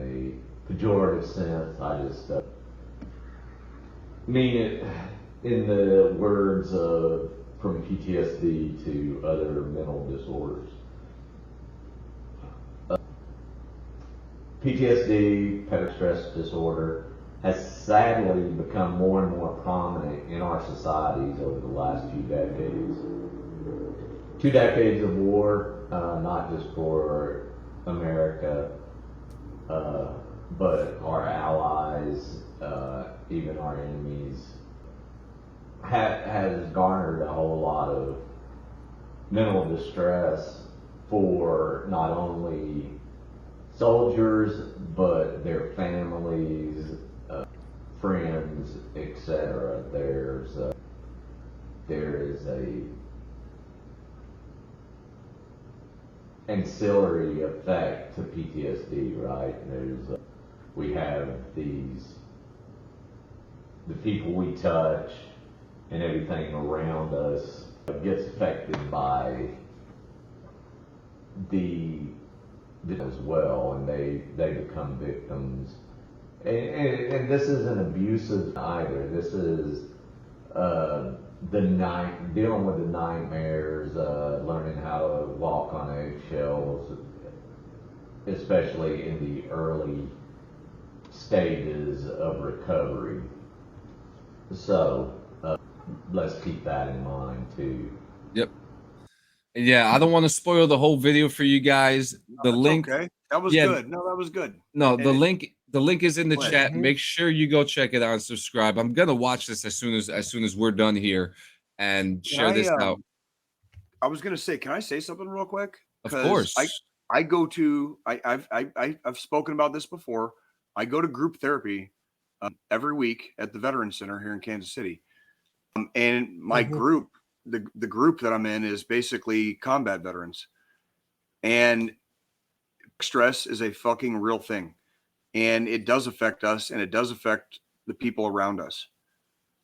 a pejorative sense. I just mean it in the words of from PTSD to other mental disorders. PTSD, post stress disorder, has sadly become more and more prominent in our societies over the last few decades. 2 decades of war, not just for America, but our allies, even our enemies, has garnered a whole lot of mental distress for not only soldiers, but their families, friends, etc. There is a ancillary effect to PTSD, right? We have the people we touch and everything around us gets affected by as well, and they become victims. And this isn't abusive either. This is dealing with the nightmares, learning how to walk on eggshells, especially in the early stages of recovery. So let's keep that in mind too. Yep. Yeah, I don't want to spoil the whole video for you guys. The link. Okay. That was good. No, that was good. No, the link is in the chat. Mm-hmm. Make sure you go check it out and subscribe. I'm gonna watch this as soon as we're done here and share this out. I was gonna say, can I say something real quick? Of course. I go to I've spoken about this before. I go to group therapy every week at the Veterans Center here in Kansas City, and my group, the group that I'm in, is basically combat veterans, and stress is a fucking real thing, and it does affect us, and it does affect the people around us,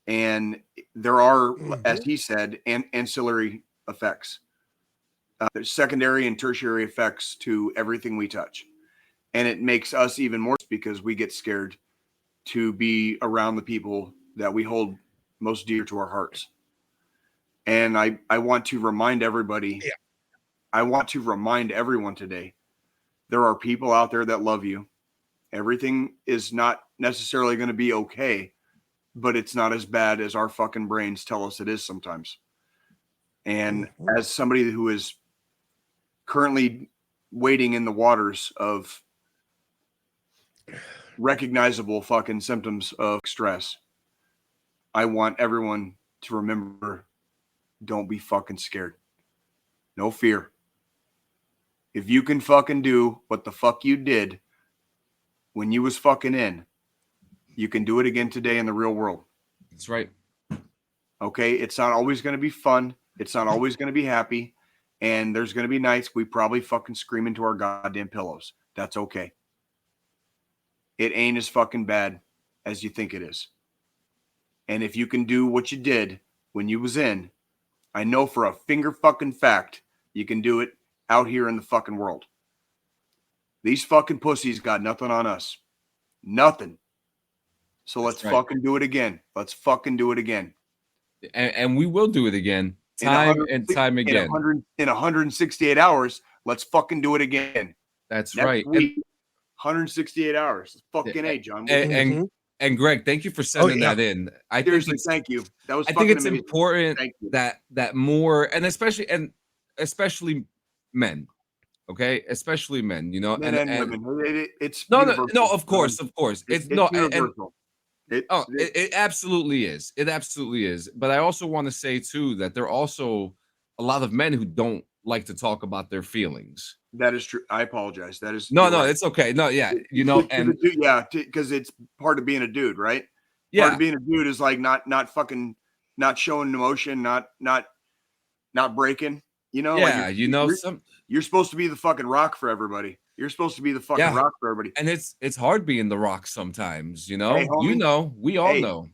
and there are, as he said, ancillary effects. There's secondary and tertiary effects to everything we touch. And it makes us even more because we get scared to be around the people that we hold most dear to our hearts. And I want to remind everybody, I want to remind everyone today, there are people out there that love you. Everything is not necessarily going to be okay, but it's not as bad as our fucking brains tell us it is sometimes. And as somebody who is currently wading in the waters of recognizable fucking symptoms of stress, I want everyone to remember, don't be fucking scared. No fear. If you can fucking do what the fuck you did when you was fucking in, you can do it again today in the real world. That's right. Okay? It's not always going to be fun. It's not always going to be happy. And there's going to be nights we probably fucking scream into our goddamn pillows. That's okay. It ain't as fucking bad as you think it is. And if you can do what you did when you was in, I know for a finger fucking fact you can do it out here in the fucking world. These fucking pussies got nothing on us. Nothing. So let's fucking do it again. Let's fucking do it again. And we will do it again. Time and time again. In 168 hours, let's fucking do it again. That's right. 168 hours. Fucking A, John. And Greg, thank you for sending that in. Seriously, thank you. That was. I think it's amazing. Important that more, and especially men. Okay, especially men. You know, men and women. It's no. Of course. It's universal. It absolutely is. It absolutely is. But I also want to say too that there are also a lot of men who don't like to talk about their feelings. That is true. I apologize. That is no, it's okay. No, yeah, you know, and because it's part of being a dude, right? Yeah, part of being a dude is like not showing emotion, not breaking. You know, yeah, like you're supposed to be the fucking rock for everybody. You're supposed to be the fucking rock for everybody. And it's hard being the rock sometimes, you know. Hey, homie, we all know.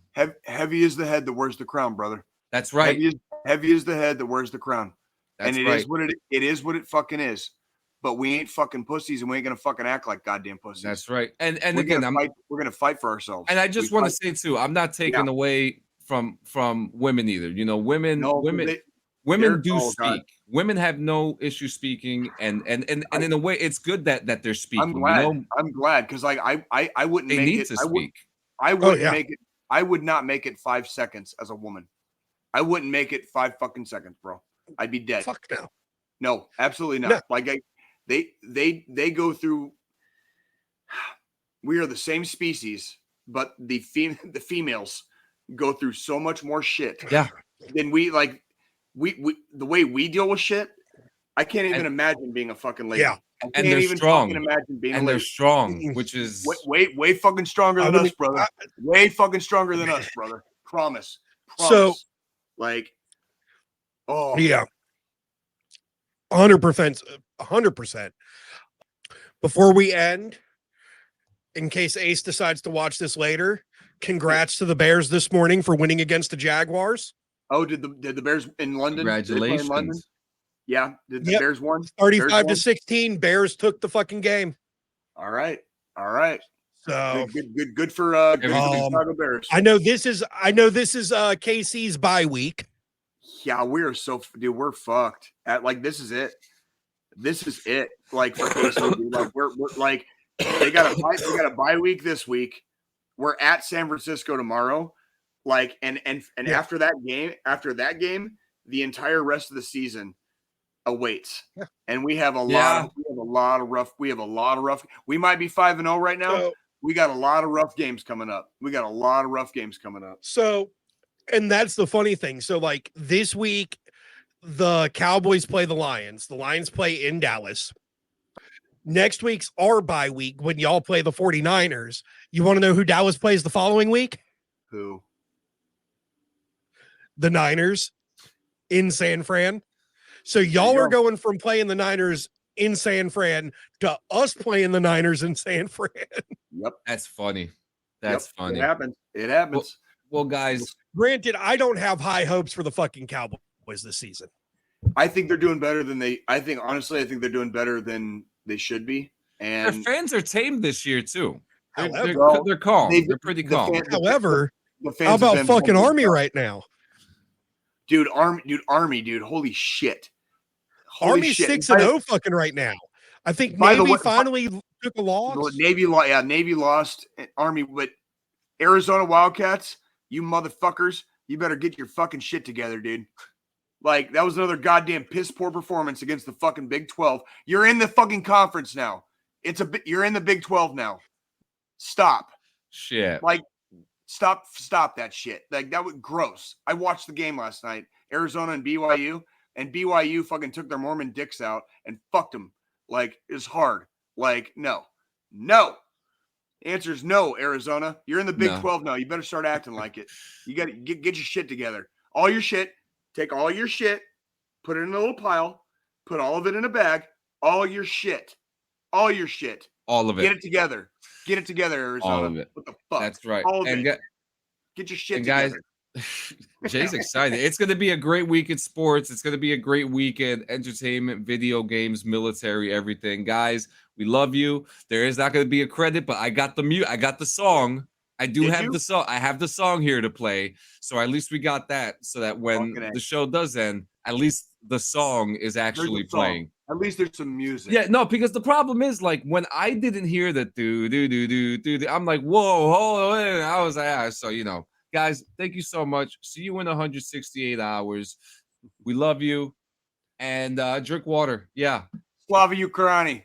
Heavy is the head that wears the crown, brother. That's right. Heavy is the head that wears the crown. That's and it is what it fucking is. But we ain't fucking pussies, and we ain't gonna fucking act like goddamn pussies. That's right. And we're gonna fight for ourselves. And I just want to say too, I'm not taking away from women either. You know, women do speak. God. Women have no issue speaking, and in a way, it's good that they're speaking. I'm glad. You know? I'm glad because like I wouldn't they make need it. To speak. I wouldn't make it. I would not make it 5 seconds as a woman. I wouldn't make it 5 fucking seconds, bro. I'd be dead. Fuck no. No, absolutely not. No. Like they go through. We are the same species, but the females go through so much more shit. Yeah. Than we like. We the way we deal with shit, I can't even imagine being a fucking lady. Yeah, I can't even fucking imagine being a lady. They're strong, which is way fucking stronger than us, brother. Way fucking stronger than us, brother. Promise. So, like, yeah, 100%. Before we end, in case Ace decides to watch this later, congrats to the Bears this morning for winning against the Jaguars. Oh, did the Bears in London? Congratulations. In London? Yeah. Did the Bears won? 35-16. Bears took the fucking game. All right. So good for Chicago Bears. I know this is KC's bye week. Yeah, we're fucked. This is it. This is it. Like for KC, like we're like they got a bye week this week. We're at San Francisco tomorrow. Like and after that game, the entire rest of the season awaits. Yeah. And we have a lot of rough. We might be 5-0 right now. So, we got a lot of rough games coming up. So, and that's the funny thing. So like this week, the Cowboys play the Lions. The Lions play in Dallas. Next week's our bye week when y'all play the 49ers. You want to know who Dallas plays the following week? Who? The Niners in San Fran. So y'all are going from playing the Niners in San Fran to us playing the Niners in San Fran. Yep. That's funny. That's funny. It happens. Well, guys. Granted, I don't have high hopes for the fucking Cowboys this season. I think they're doing better than honestly they're doing better than they should be. And their fans are tame this year too. They're calm. They're pretty calm. However, how about fucking Army right now? Dude, Army, dude, holy shit. Army's 6-0 fucking right now. I think Navy finally took a loss. Navy lost. Army, but Arizona Wildcats, you motherfuckers, you better get your fucking shit together, dude. Like, that was another goddamn piss poor performance against the fucking Big 12. You're in the fucking conference now. You're in the Big 12 now. Stop. Shit. Like, stop that shit. Like, that was gross. I watched the game last night, Arizona and BYU fucking took their Mormon dicks out and fucked them. Like, it's hard. Like, no. The answer is no, Arizona. You're in the Big 12 now. You better start acting like it. You got to get your shit together. All your shit. Take all your shit. Put it in a little pile. Put all of it in a bag. All your shit. All of it. Get it together. Arizona. All of it. What the fuck? That's right. All of it. Get your shit together. Guys, Jay's excited. It's going to be a great week in sports. It's going to be a great weekend. Entertainment, video games, military, everything. Guys, we love you. There is not going to be a credit, but I got the song. I have the song. I have the song here to play. So at least we got that so that when the show does end, at least the song is actually playing. At least there's some music. Yeah, no, because the problem is like when I didn't hear the do, I'm like, whoa, hold on. I was like, so guys, thank you so much. See you in 168 hours. We love you. And drink water. Yeah. Slava Ukraini.